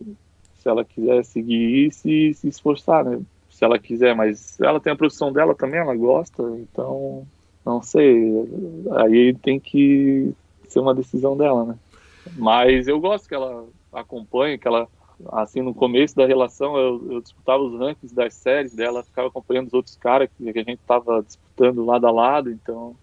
se ela quiser seguir isso e se esforçar, né? Se ela quiser, mas ela tem a profissão dela também, ela gosta, então não sei. Aí tem que ser uma decisão dela, né? Mas eu gosto que ela acompanhe, que ela, assim, no começo da relação, eu disputava os rankings das séries dela, ficava acompanhando os outros caras que a gente tava disputando lado a lado, então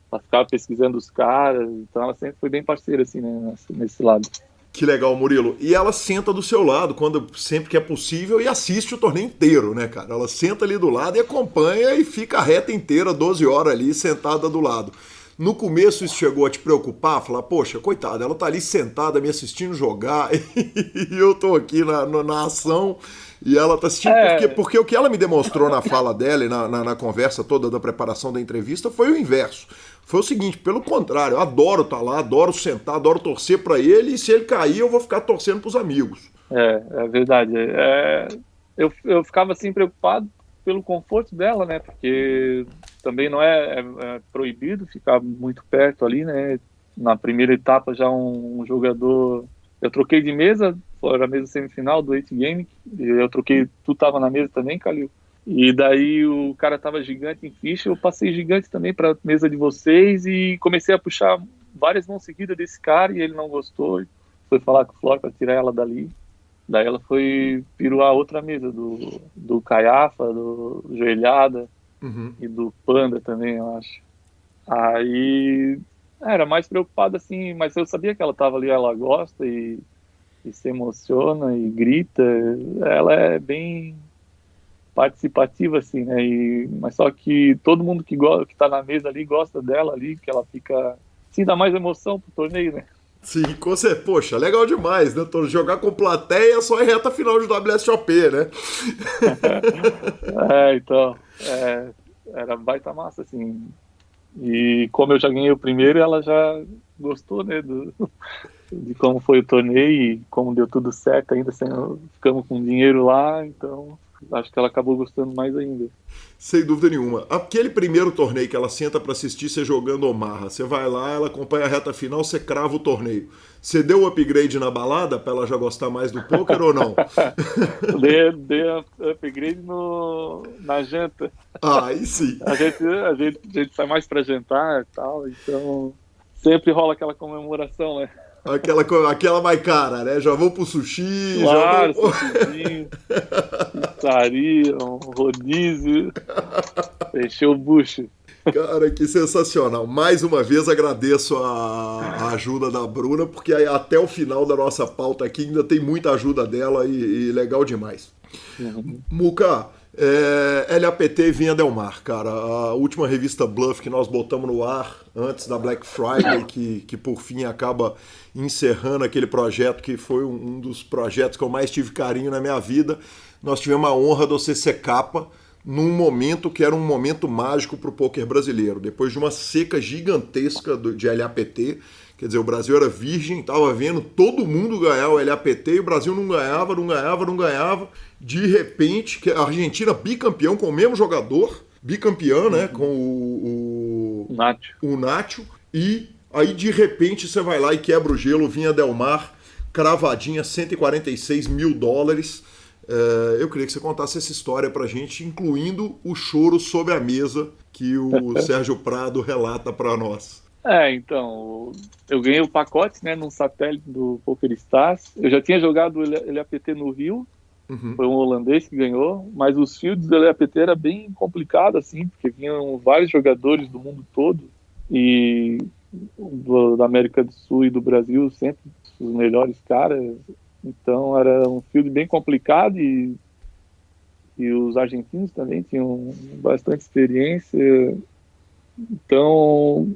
ela ficava pesquisando os caras, então ela sempre foi bem parceira, assim, né, nesse lado. Que legal, Murilo. E ela senta do seu lado sempre que é possível e assiste o torneio inteiro, né, cara? Ela senta ali do lado e acompanha e fica a reta inteira, 12 horas ali, sentada do lado. No começo isso chegou a te preocupar? Falar, poxa, coitada, ela tá ali sentada me assistindo jogar e eu tô aqui na ação e ela tá assistindo. Porque o que ela me demonstrou na fala dela e na conversa toda da preparação da entrevista foi o inverso. Foi o seguinte, pelo contrário, eu adoro estar lá, adoro sentar, adoro torcer para ele e se ele cair eu vou ficar torcendo pros amigos. É verdade. Eu ficava assim preocupado pelo conforto dela, né? Porque também não é proibido ficar muito perto ali, né? Na primeira etapa já um jogador... Eu troquei de mesa, foi a mesa semifinal do 8 Game, eu troquei, tu tava na mesa também, Calil? E daí o cara tava gigante em ficha, eu passei gigante também pra mesa de vocês e comecei a puxar várias mãos seguidas desse cara e ele não gostou, foi falar com o Flor pra tirar ela dali. Daí ela foi piruar outra mesa do Caiafa, do Joelhada e do Panda também, eu acho. Aí era mais preocupado assim, mas eu sabia que ela tava ali, ela gosta e se emociona e grita. Ela é bem participativa assim, né? Mas só que todo mundo que tá na mesa ali gosta dela ali, que ela fica assim, dá mais emoção pro torneio, né? Sim, poxa, legal demais, né? Jogar com plateia só em reta final de WSOP, né? Então, era baita massa, assim. E como eu já ganhei o primeiro, ela já gostou, né, de como foi o torneio e como deu tudo certo ainda, ficamos com dinheiro lá, então acho que ela acabou gostando mais ainda. Sem dúvida nenhuma. Aquele primeiro torneio que ela senta para assistir você jogando Omaha, você vai lá, ela acompanha a reta final, você crava o torneio. Você deu o upgrade na balada para ela já gostar mais do poker ou não? Dei upgrade na janta. Aí sim. A gente sai mais para jantar e tal, então sempre rola aquela comemoração, né? Aquela mais cara, né? Já vou pro sushi, claro, já vou... sushizinho, pizzaria, um rodízio, encheu o bucho. Cara, que sensacional. Mais uma vez agradeço a ajuda da Bruna, porque até o final da nossa pauta aqui ainda tem muita ajuda dela e legal demais. Muca, LAPT Vinha Del Mar, cara. A última revista Bluff que nós botamos no ar antes da Black Friday, que por fim acaba encerrando aquele projeto que foi um dos projetos que eu mais tive carinho na minha vida. Nós tivemos a honra de você ser capa num momento que era um momento mágico para o poker brasileiro. Depois de uma seca gigantesca de LAPT, quer dizer, o Brasil era virgem, estava vendo todo mundo ganhar o LAPT e o Brasil não ganhava. De repente, a Argentina bicampeão com o mesmo jogador, bicampeão, né, com o Nacho. Nacho, e aí de repente você vai lá e quebra o gelo, Vinha Del Mar, cravadinha, $146 mil. Eu queria que você contasse essa história pra gente, incluindo o choro sobre a mesa que o Sérgio Prado relata pra nós. Então, eu ganhei o pacote, né, num satélite do PokerStars. Eu já tinha jogado o LAPT no Rio, foi um holandês que ganhou, mas os fields do LAPT era bem complicado, assim, porque vinham vários jogadores do mundo todo, e da América do Sul e do Brasil, sempre os melhores caras. Então era um field bem complicado e os argentinos também tinham bastante experiência. Então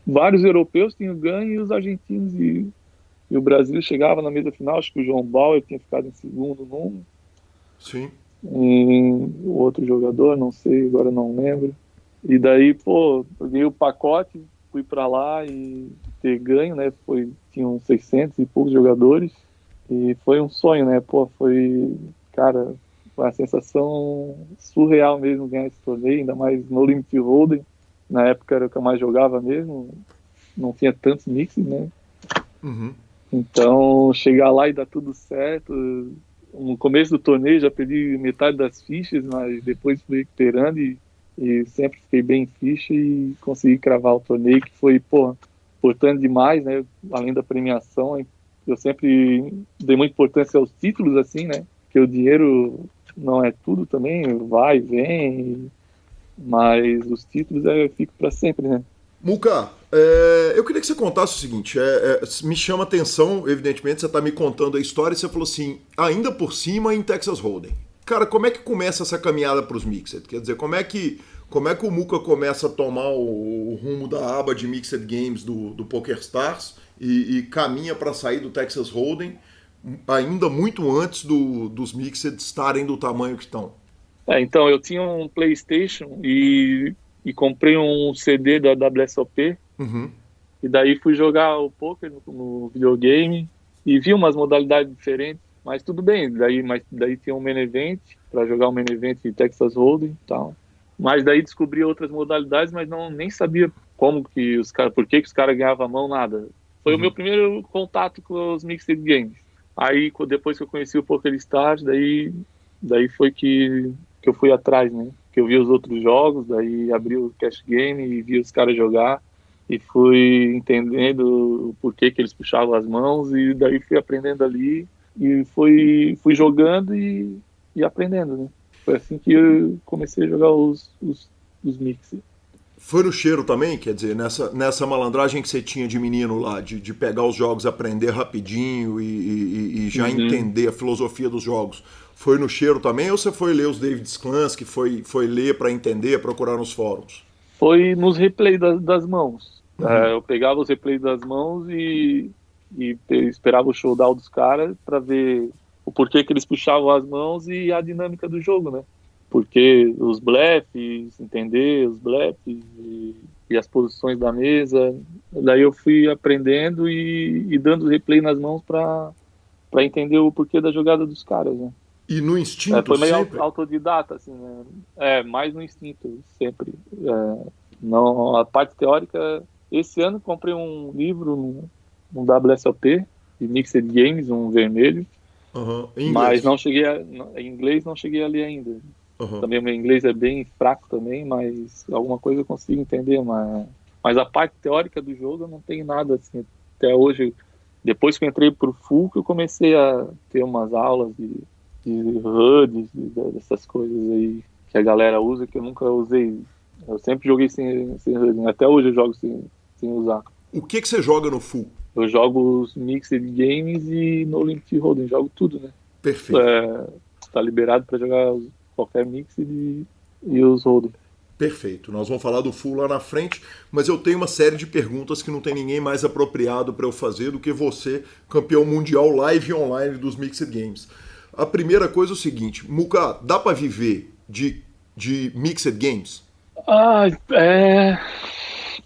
vários europeus tinham ganho e os argentinos e o Brasil chegava na mesa final. Acho que o João Bauer tinha ficado em segundo num. Sim. O outro jogador, não sei, agora não lembro. E daí, eu ganhei o pacote, fui para lá e ter ganho, né? Tinham 600 e poucos jogadores. E foi um sonho, né? Foi, cara, uma sensação surreal mesmo ganhar esse torneio, ainda mais no Limit Hold'em. Na época era o que eu mais jogava mesmo, não tinha tantos mixes, né? Então, chegar lá e dar tudo certo. No começo do torneio já perdi metade das fichas, mas depois fui recuperando e sempre fiquei bem em ficha e consegui cravar o torneio, que foi, importante demais, né? Além da premiação, eu sempre dei muita importância aos títulos, assim, né? Porque o dinheiro não é tudo também, vai, vem, mas os títulos ficam para sempre, né? Muca, eu queria que você contasse o seguinte, me chama a atenção, evidentemente, você está me contando a história e você falou assim, ainda por cima em Texas Hold'em. Cara, como é que começa essa caminhada para os Mixed? Quer dizer, como é que o Muca começa a tomar o rumo da aba de Mixed Games do PokerStars e caminha para sair do Texas Hold'em ainda muito antes dos Mixed estarem do tamanho que estão? Então, eu tinha um PlayStation e comprei um CD da WSOP. E daí fui jogar o poker no videogame e vi umas modalidades diferentes, mas tudo bem. Daí tinha um main event, para jogar um main event de Texas Hold'em e tal. Mas daí descobri outras modalidades, mas nem sabia como que por que os caras ganhavam a mão, nada. Foi o meu primeiro contato com os Mixed Games. Aí, depois que eu conheci o PokerStars, daí foi que eu fui atrás, né? Que eu vi os outros jogos, daí abri o Cash Game e vi os caras jogar e fui entendendo o porquê que eles puxavam as mãos e daí fui aprendendo ali e fui jogando e aprendendo, né? Foi assim que eu comecei a jogar os mix. Foi no cheiro também? Quer dizer, nessa malandragem que você tinha de menino lá, de pegar os jogos, aprender rapidinho e já entender a filosofia dos jogos, foi no cheiro também ou você foi ler os David Clans, que foi ler para entender, procurar nos fóruns? Foi nos replays das mãos. Eu pegava os replays das mãos e esperava o showdown dos caras para ver o porquê que eles puxavam as mãos e a dinâmica do jogo, né? Porque os blefs, entender os blefs e as posições da mesa. Daí eu fui aprendendo e dando replay nas mãos para entender o porquê da jogada dos caras, né? E no instinto foi meio sempre? autodidata, assim, né? Mais no instinto, sempre. Não, a parte teórica... Esse ano comprei um livro, um WSOP, de Mixed Games, um vermelho. Mas não cheguei em inglês não cheguei a ler ainda. Também o meu inglês é bem fraco também, mas alguma coisa eu consigo entender. Mas a parte teórica do jogo eu não tenho nada assim. Até hoje, depois que eu entrei pro full, que eu comecei a ter umas aulas de HUD, dessas coisas aí que a galera usa, que eu nunca usei. Eu sempre joguei sem HUD. Até hoje eu jogo sem usar. O que você joga no full? Eu jogo os Mixed Games e no Limit Hold'em, jogo tudo, né? Perfeito. Tá liberado para jogar qualquer Mixed e os Hold'em. Perfeito. Nós vamos falar do full lá na frente, mas eu tenho uma série de perguntas que não tem ninguém mais apropriado para eu fazer do que você, campeão mundial live e online dos Mixed Games. A primeira coisa é o seguinte, Muca, dá para viver de Mixed Games?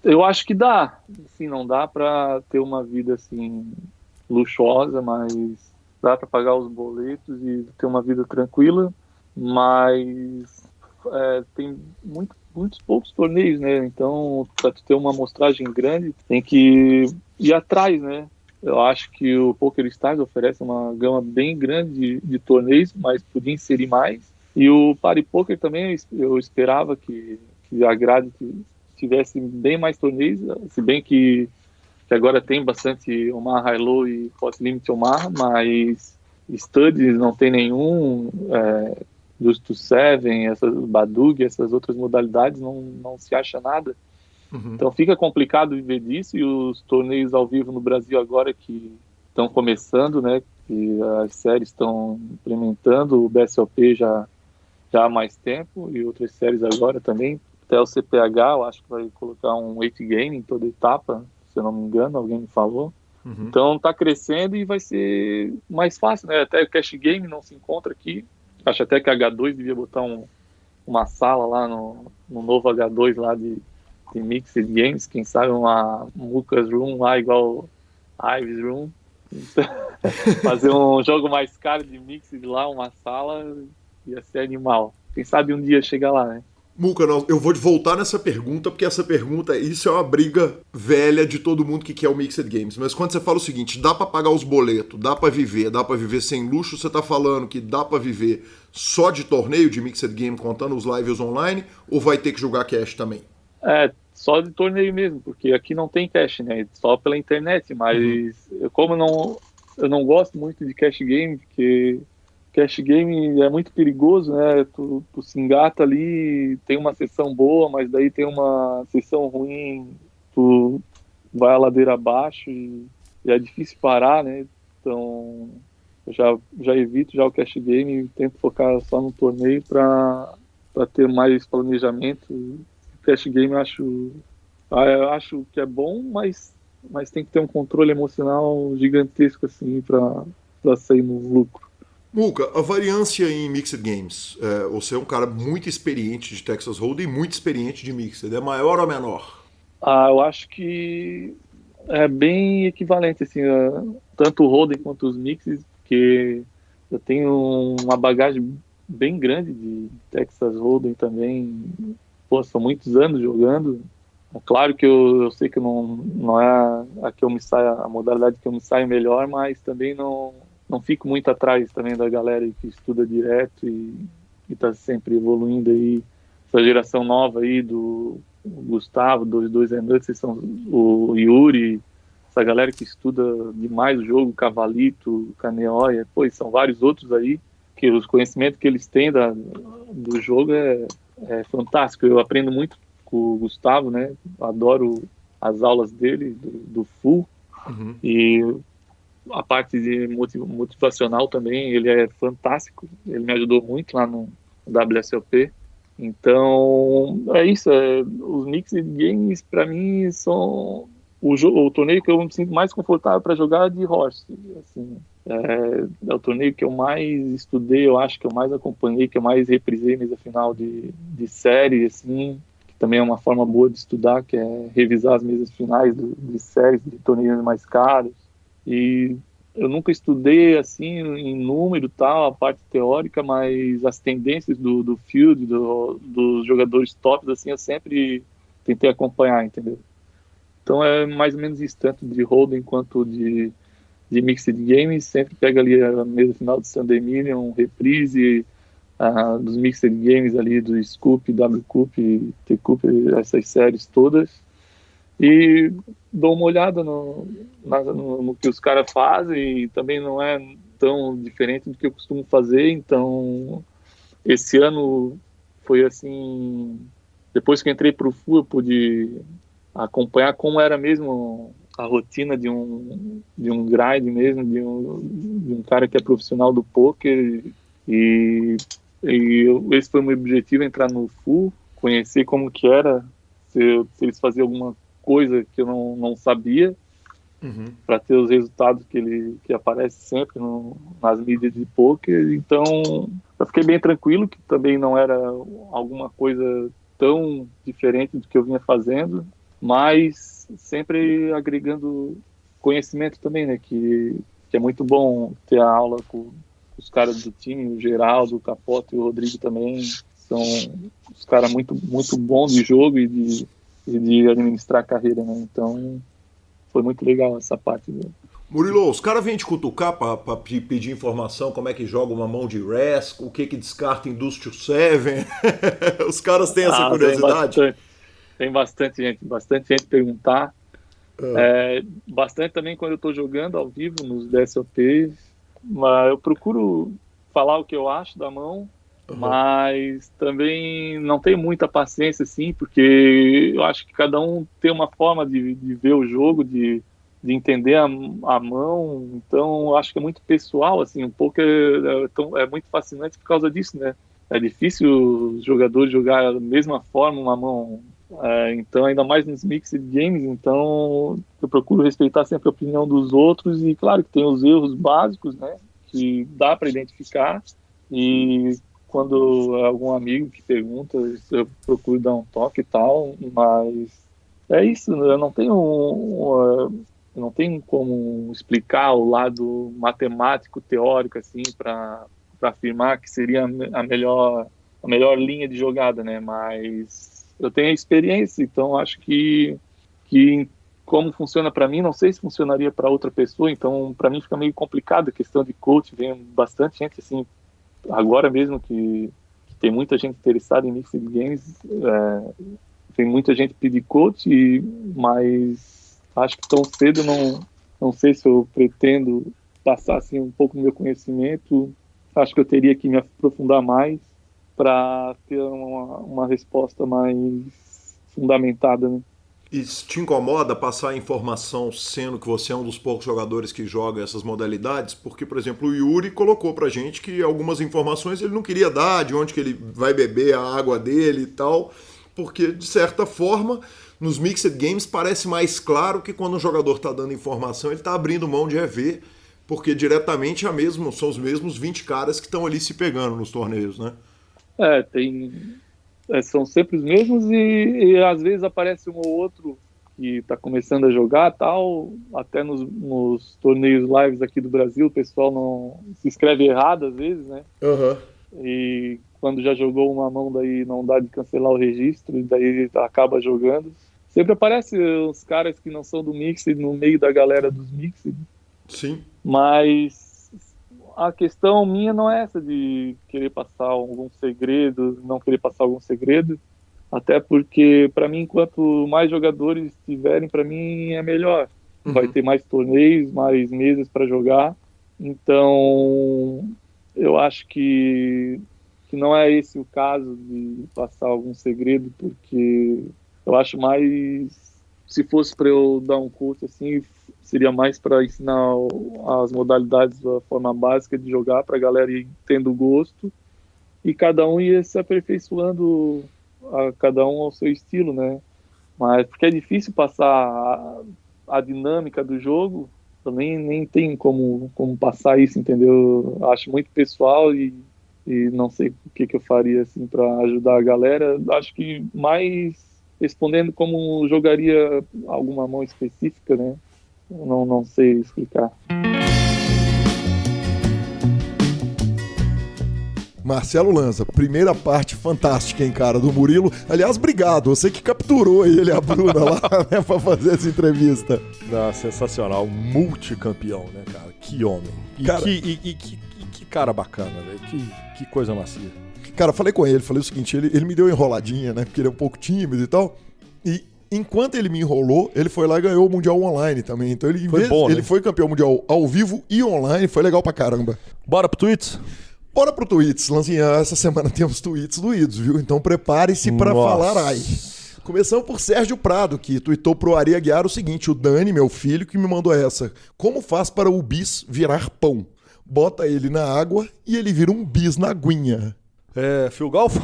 Eu acho que dá. Assim, não dá para ter uma vida assim luxuosa, mas dá para pagar os boletos e ter uma vida tranquila. Mas tem muitos poucos torneios, né? Então, para ter uma amostragem grande, tem que ir atrás, né? Eu acho que o PokerStars oferece uma gama bem grande de torneios, mas podia inserir mais. E o Party Poker também eu esperava que a grade tivesse bem mais torneios, se bem que agora tem bastante Omaha High Low e Hot Limit Omaha, mas Studies não tem nenhum, Just to Seven, Badug, essas outras modalidades, não se acha nada. Então fica complicado viver disso, e os torneios ao vivo no Brasil agora que estão começando, né, que as séries estão implementando, o BSOP já há mais tempo, e outras séries agora também, até o CPH eu acho que vai colocar um 8 game em toda etapa, se eu não me engano, alguém me falou. Então está crescendo e vai ser mais fácil, né? Até o Cash Game não se encontra aqui. Acho até que a H2 devia botar uma sala lá no novo H2 lá de Mixed Games, quem sabe uma Lucas Room lá igual Ives Room. Fazer um jogo mais caro de Mixed lá, uma sala, ia ser animal. Quem sabe um dia chegar lá, né? Muca, eu vou voltar nessa pergunta, porque essa pergunta, isso é uma briga velha de todo mundo que quer o Mixed Games. Mas quando você fala o seguinte, dá pra pagar os boletos, dá pra viver sem luxo, você tá falando que dá pra viver só de torneio de Mixed Game, contando os lives online, ou vai ter que jogar cash também? Só de torneio mesmo, porque aqui não tem cash, né? Só pela internet, mas eu não gosto muito de cash game, porque cash game é muito perigoso, né? Tu se engata ali, tem uma sessão boa, mas daí tem uma sessão ruim, tu vai a ladeira abaixo e é difícil parar, né? Então eu já evito já o cash game e tento focar só no torneio para ter mais planejamento. Cash game eu acho que é bom, mas tem que ter um controle emocional gigantesco assim para sair no lucro. Muca, a variância em Mixed Games, você é um cara muito experiente de Texas Hold'em e muito experiente de Mixed, é maior ou menor? Eu acho que é bem equivalente, assim, tanto o Hold'em quanto os Mixed, porque eu tenho uma bagagem bem grande de Texas Hold'em também. Pô, são muitos anos jogando. É claro que eu sei que não é a modalidade que eu me saio melhor, mas também não fico muito atrás também da galera que estuda direto e está sempre evoluindo aí. Essa geração nova aí do Gustavo, dos dois vocês são o Yuri, essa galera que estuda demais o jogo, Cavalito, Caneóia, pô, são vários outros aí, que os conhecimentos que eles têm do jogo é fantástico. Eu aprendo muito com o Gustavo, né? Adoro as aulas dele, do Full. E a parte de motivacional também, ele é fantástico. Ele me ajudou muito lá no WSOP. Então, é isso. Os Mixed Games, para mim, são o torneio que eu me sinto mais confortável para jogar de horse. Assim, é o torneio que eu mais estudei, eu acho que eu mais acompanhei, que eu mais reprisei mesa final de série, assim, que também é uma forma boa de estudar, que é revisar as mesas finais de séries, de torneios mais caros. E eu nunca estudei, assim, em número tal, a parte teórica, mas as tendências do field, dos jogadores tops, assim, eu sempre tentei acompanhar, entendeu? Então é mais ou menos isso, tanto de Hold'em quanto de Mixed Games. Sempre pega ali a mesa final de Sunday Million, reprise dos Mixed Games ali, do Scoop, W-Cup, T-Cup, essas séries todas. E dou uma olhada no que os caras fazem, e também não é tão diferente do que eu costumo fazer. Então, esse ano foi assim, depois que eu entrei pro FU, eu pude acompanhar como era mesmo a rotina de um grind mesmo, de um cara que é profissional do poker, e esse foi o meu objetivo, entrar no FU, conhecer como que era, se eles faziam alguma coisa que eu não sabia, para ter os resultados que aparecem sempre nas mídias de poker. Então eu fiquei bem tranquilo, que também não era alguma coisa tão diferente do que eu vinha fazendo, mas sempre agregando conhecimento também, né, que é muito bom ter a aula com os caras do time, o Geraldo, o Capote e o Rodrigo também, são os caras muito, muito bons de jogo e de administrar a carreira, né, então foi muito legal essa parte. Murilo, os caras vêm te cutucar pra pedir informação, como é que joga uma mão de Rask, o que descarta Industrial 7. Os caras têm essa curiosidade? Tem bastante gente perguntar. Bastante também quando eu estou jogando ao vivo nos DSOPs, mas eu procuro falar o que eu acho da mão, mas também não tenho muita paciência assim, porque eu acho que cada um tem uma forma de ver o jogo, de entender a mão, então eu acho que é muito pessoal, assim, um pouco é muito fascinante por causa disso, né? É difícil os jogadores jogar da mesma forma uma mão. Então, ainda mais nos mixed games, então eu procuro respeitar sempre a opinião dos outros e claro que tem os erros básicos, né, que dá para identificar, e quando é algum amigo que pergunta, eu procuro dar um toque e tal, mas é isso, né? Eu não tenho como explicar o lado matemático, teórico, assim, para afirmar que seria a melhor linha de jogada, né, mas eu tenho a experiência, então acho que como funciona para mim, não sei se funcionaria para outra pessoa, então para mim fica meio complicado a questão de coach. Vem bastante gente, assim, agora mesmo que tem muita gente interessada em mixed games, tem muita gente pedir coach, mas acho que tão cedo não sei se eu pretendo passar assim, um pouco do meu conhecimento. Acho que eu teria que me aprofundar mais para ter uma resposta mais fundamentada, né? Isso te incomoda passar informação sendo que você é um dos poucos jogadores que joga essas modalidades? Porque, por exemplo, o Yuri colocou pra gente que algumas informações ele não queria dar, de onde que ele vai beber a água dele e tal, porque, de certa forma, nos Mixed Games parece mais claro que quando um jogador tá dando informação, ele tá abrindo mão de rever, porque diretamente são os mesmos 20 caras que estão ali se pegando nos torneios, né? São sempre os mesmos e às vezes aparece um ou outro que está começando a jogar tal, até nos torneios lives aqui do Brasil o pessoal não se inscreve errado às vezes, né? E quando já jogou uma mão daí não dá de cancelar o registro e daí acaba jogando. Sempre aparece os caras que não são do Mixed no meio da galera dos Mixed. Sim. Mas a questão minha não é essa de querer passar algum segredo, não querer passar algum segredo, até porque, para mim, quanto mais jogadores tiverem, para mim é melhor. Vai ter mais torneios, mais meses para jogar, então eu acho que não é esse o caso de passar algum segredo, porque eu acho mais, se fosse para eu dar um curso assim, seria mais para ensinar as modalidades da forma básica de jogar, para a galera ir tendo gosto, e cada um ia se aperfeiçoando, cada um ao seu estilo, né? Mas porque é difícil passar a dinâmica do jogo, eu nem tem como passar isso, entendeu? Eu acho muito pessoal e não sei o que eu faria assim para ajudar a galera. Acho que mais respondendo como jogaria alguma mão específica, né? Não sei explicar. Marcelo Lanza, primeira parte fantástica, hein, cara, do Murilo. Aliás, obrigado, você que capturou ele, a Bruna, lá, né, pra fazer essa entrevista. Sensacional, multicampeão, né, cara? Que homem. Que cara bacana, velho. Que coisa macia. Cara, falei com ele, falei o seguinte, ele me deu uma enroladinha, né, porque ele é um pouco tímido e tal, e enquanto ele me enrolou, ele foi lá e ganhou o Mundial Online também. Então ele foi campeão mundial ao vivo e online, foi legal pra caramba. Bora pro tweets? Bora pro tweets, Lanzinha. Essa semana temos tweets doídos, viu? Então prepare-se pra falar ai. Começando por Sérgio Prado, que tweetou pro Ari Aguiar o seguinte: o Dani, meu filho, que me mandou essa. Como faz para o bis virar pão? Bota ele na água e ele vira um bis na aguinha. Phil Galfon?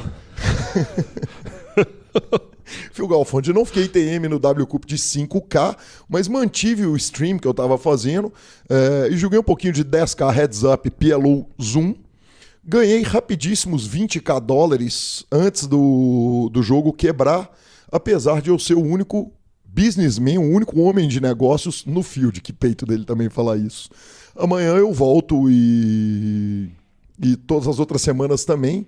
Phil Galfon, eu não fiquei TM no W Cup de 5K, mas mantive o stream que eu tava fazendo e joguei um pouquinho de 10K Heads Up PLO Zoom. Ganhei rapidíssimos 20k dólares antes do jogo quebrar, apesar de eu ser o único businessman, o único homem de negócios no field. Que peito dele também falar isso. Amanhã eu volto e todas as outras semanas também.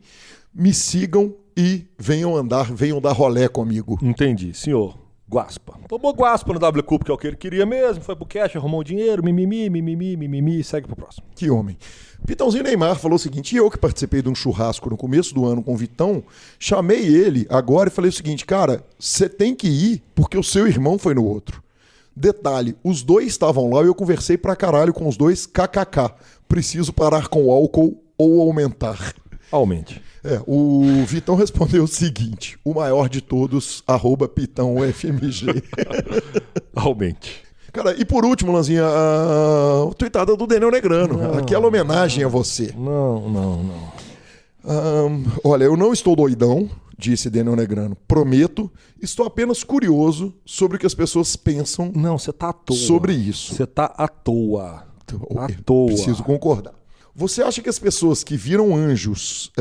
Me sigam e venham dar rolé comigo. Entendi, senhor. Guaspa. Tomou Guaspa no W Cup, que é o que ele queria mesmo, foi pro cash, arrumou o dinheiro, mimimi, segue pro próximo. Que homem. Pitãozinho Neymar falou o seguinte: eu que participei de um churrasco no começo do ano com o Vitão, chamei ele agora e falei o seguinte: cara, você tem que ir porque o seu irmão foi no outro. Detalhe, os dois estavam lá e eu conversei pra caralho com os dois, kkk. Preciso parar com o álcool ou aumentar. Aumente. O Vitão respondeu o seguinte: o maior de todos, @PitãoFMG. Aumente. Cara, e por último, Lanzinha, a tweetada do Daniel Negrano. Não, aquela homenagem a você. Não. Olha, eu não estou doidão, disse Daniel Negrano. Prometo, estou apenas curioso sobre o que as pessoas pensam Não, você tá à toa. sobre isso. Você tá à toa. À toa. Preciso concordar. Você acha que as pessoas que viram anjos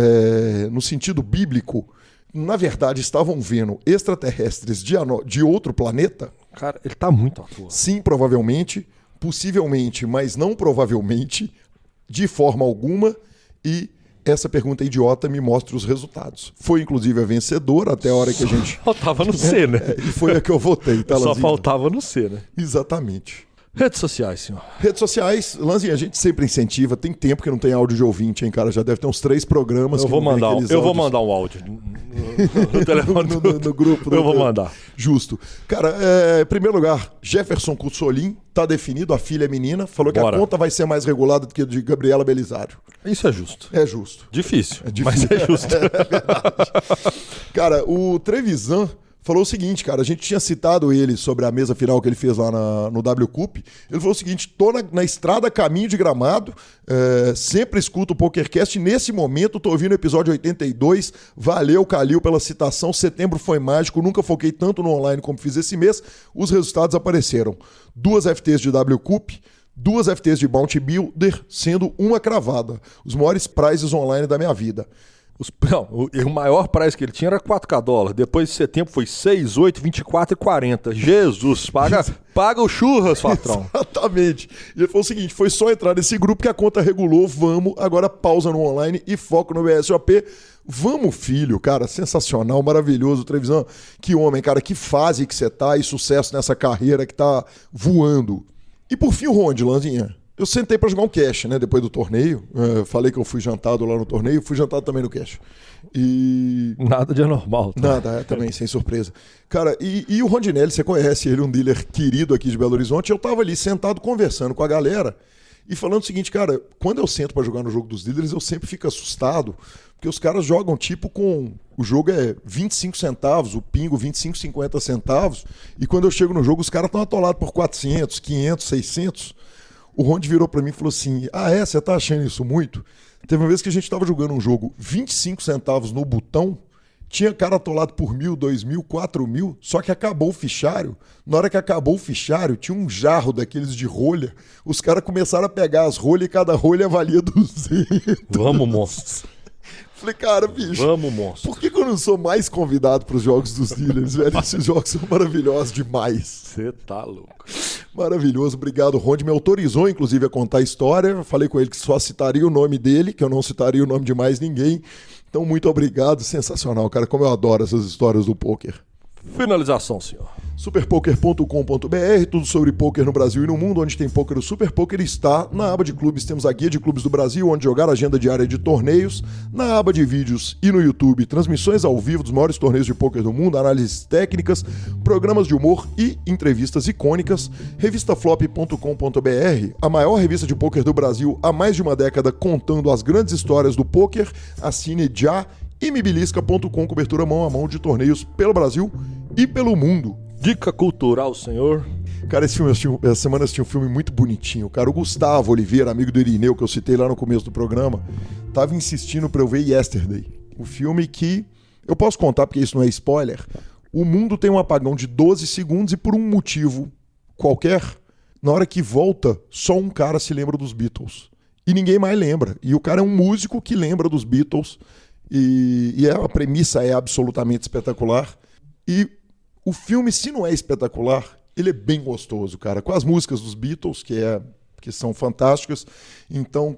no sentido bíblico, na verdade, estavam vendo extraterrestres de outro planeta? Cara, ele tá muito à toa. Sim, provavelmente, possivelmente, mas não provavelmente, de forma alguma, e essa pergunta idiota me mostra os resultados. Foi, inclusive, a vencedora até a hora que a gente... Faltava no C, né? E foi a que eu votei, tá, Só Lanzinha? faltava no C, né? Exatamente. Redes sociais, senhor. Redes sociais, Lanzinha, a gente sempre incentiva. Tem tempo que não tem áudio de ouvinte, hein, cara? Já deve ter uns 3 programas. Eu vou mandar um áudio no telefone no grupo. Eu vou mandar. Justo. Cara, em primeiro lugar, Jefferson Cussolin, tá definido, a filha é menina, falou que Bora. a conta vai ser mais regulada do que a de Gabriela Belisário. Isso é justo. É justo. Difícil, difícil. mas é justo. Cara, o Trevisan falou o seguinte, cara, a gente tinha citado ele sobre a mesa final que ele fez lá no W Cup. Ele falou o seguinte: tô na estrada caminho de Gramado, sempre escuto o PokerCast, nesse momento tô ouvindo o episódio 82, valeu Calil pela citação, setembro foi mágico, nunca foquei tanto no online como fiz esse mês, os resultados apareceram. 2 FTs de W Cup, 2 FTs de Bounty Builder, sendo uma cravada. Os maiores prizes online da minha vida. O maior prize que ele tinha era $4K. Depois de setembro foi 6, 8, 24 e 40. Jesus, paga o churras, patrão. Exatamente. E ele falou o seguinte: foi só entrar nesse grupo que a conta regulou, vamos, agora pausa no online e foco no BSOP. Vamos, filho, cara, sensacional, maravilhoso, Trevisan. Que homem, cara, que fase que você tá e sucesso nessa carreira que tá voando. E por fim o Ronde, Lanzinha. Eu sentei pra jogar um cash, né, depois do torneio. Falei que eu fui jantado lá no torneio, fui jantado também no cash. E... Nada de anormal. Tá? Nada, também, sem surpresa. Cara, e o Rondinelli, você conhece ele, um dealer querido aqui de Belo Horizonte. Eu tava ali sentado conversando com a galera e falando o seguinte: cara, quando eu sento pra jogar no jogo dos dealers, eu sempre fico assustado, porque os caras jogam tipo com... O jogo é 25 centavos, o pingo 25, 50 centavos, e quando eu chego no jogo, os caras estão atolados por 400, 500, 600... O Ronde virou pra mim e falou assim: você tá achando isso muito? Teve uma vez que a gente tava jogando um jogo 25 centavos no botão, tinha cara atolado por 1.000, 2.000, 4.000, só que acabou o fichário. Na hora que acabou o fichário, tinha um jarro daqueles de rolha. Os caras começaram a pegar as rolhas e cada rolha valia 200. Vamos, monstro. Falei, cara, bicho, vamos, monstro. Por que eu não sou mais convidado pros jogos dos dealers, velho? Esses jogos são maravilhosos demais. Você tá louco. Maravilhoso, obrigado. O Ronde me autorizou, inclusive, a contar a história. Eu falei com ele que só citaria o nome dele, que eu não citaria o nome de mais ninguém. Então, muito obrigado. Sensacional, cara. Como eu adoro essas histórias do poker. Finalização, senhor. Superpoker.com.br, tudo sobre poker no Brasil e no mundo. Onde tem poker, o Super Poker está. Na aba de clubes temos a guia de clubes do Brasil, onde jogar, agenda diária de torneios. Na aba de vídeos e no YouTube, transmissões ao vivo dos maiores torneios de poker do mundo, análises técnicas, programas de humor e entrevistas icônicas. Revistaflop.com.br, a maior revista de poker do Brasil há mais de uma década, contando as grandes histórias do poker. Assine já. E mibilisca.com, cobertura mão a mão de torneios pelo Brasil e pelo mundo. Dica cultural, senhor. Cara, essa semana eu assisti um filme muito bonitinho. Cara, o Gustavo Oliveira, amigo do Irineu, que eu citei lá no começo do programa, tava insistindo pra eu ver Yesterday. O filme que, eu posso contar porque isso não é spoiler, o mundo tem um apagão de 12 segundos e por um motivo qualquer, na hora que volta, só um cara se lembra dos Beatles. E ninguém mais lembra. E o cara é um músico que lembra dos Beatles. E a premissa é absolutamente espetacular. E o filme, se não é espetacular, ele é bem gostoso, cara. Com as músicas dos Beatles, que são fantásticas. Então,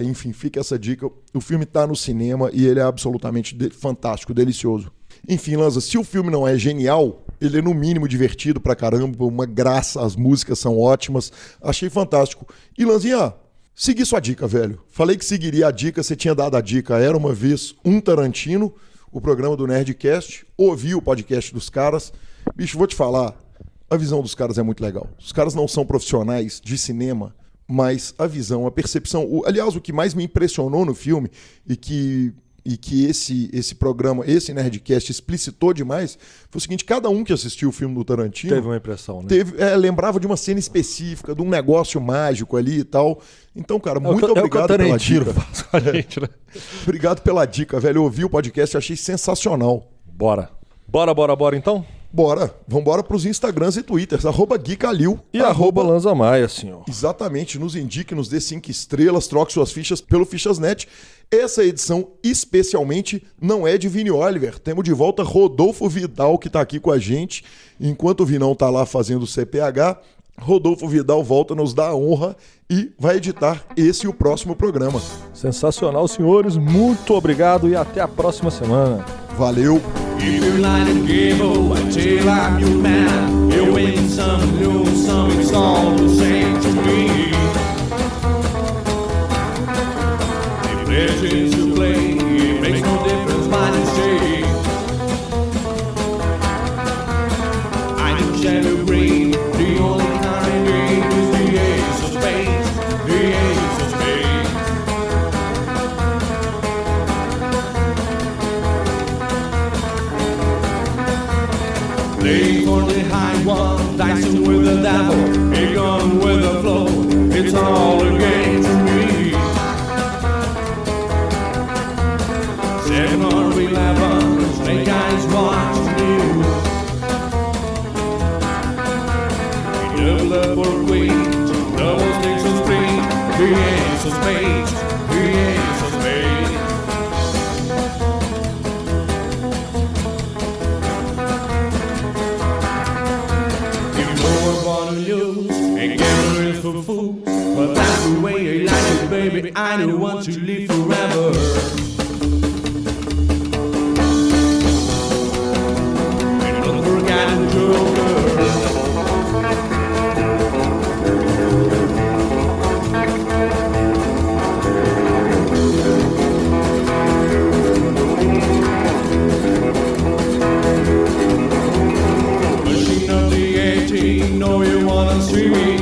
enfim, fica essa dica. O filme tá no cinema e ele é absolutamente fantástico, delicioso. Enfim, Lanza, se o filme não é genial, Ele é no mínimo divertido pra caramba, uma graça, as músicas são ótimas. Achei fantástico. E Lanzinha, segui sua dica, velho. Falei que seguiria a dica, você tinha dado a dica. Era uma vez um Tarantino, o programa do Nerdcast. Ouvi o podcast dos caras. Bicho, vou te falar, a visão dos caras é muito legal. Os caras não são profissionais de cinema, mas a visão, a percepção... Aliás, o que mais me impressionou no filme e que esse programa, esse Nerdcast explicitou demais, foi o seguinte, cada um que assistiu o filme do Tarantino... Teve uma impressão, né? Lembrava de uma cena específica, de um negócio mágico ali e tal. Então, cara, muito obrigado pela dica. Faz com a gente, né? Obrigado pela dica, velho. Eu ouvi o podcast e achei sensacional. Bora então? Bora. Vambora pros Instagrams e Twitters. @GuiCalil. E @Lanza Maia, senhor. Exatamente. Nos indique, nos dê 5 estrelas, troque suas fichas pelo Fichasnet. Essa edição, especialmente, não é de Vini Oliver. Temos de volta Rodolfo Vidal, que tá aqui com a gente. Enquanto o Vinão tá lá fazendo o CPH, Rodolfo Vidal volta, nos dá a honra e vai editar esse e o próximo programa. Sensacional, senhores. Muito obrigado e até a próxima semana. Valeu! If you like a game or a tail like you man, you win some, lose some, it's all the same to me. If there's to play, it makes no difference what you say. I do shadow green, the only kind of game is the ace of spades, the ace of spades. Playing for the high one, dicing with the devil, a gun with the flow, it's all a game to me. 7 or 11, snake eyes watching you. Double up or queen, double sticks of spring, the ace of spades, the ace of spades. And gambling is for fools, but that's the way I like it, baby. I don't want to live forever. And don't forget the Joker. Machine of the 18, know you wanna see me.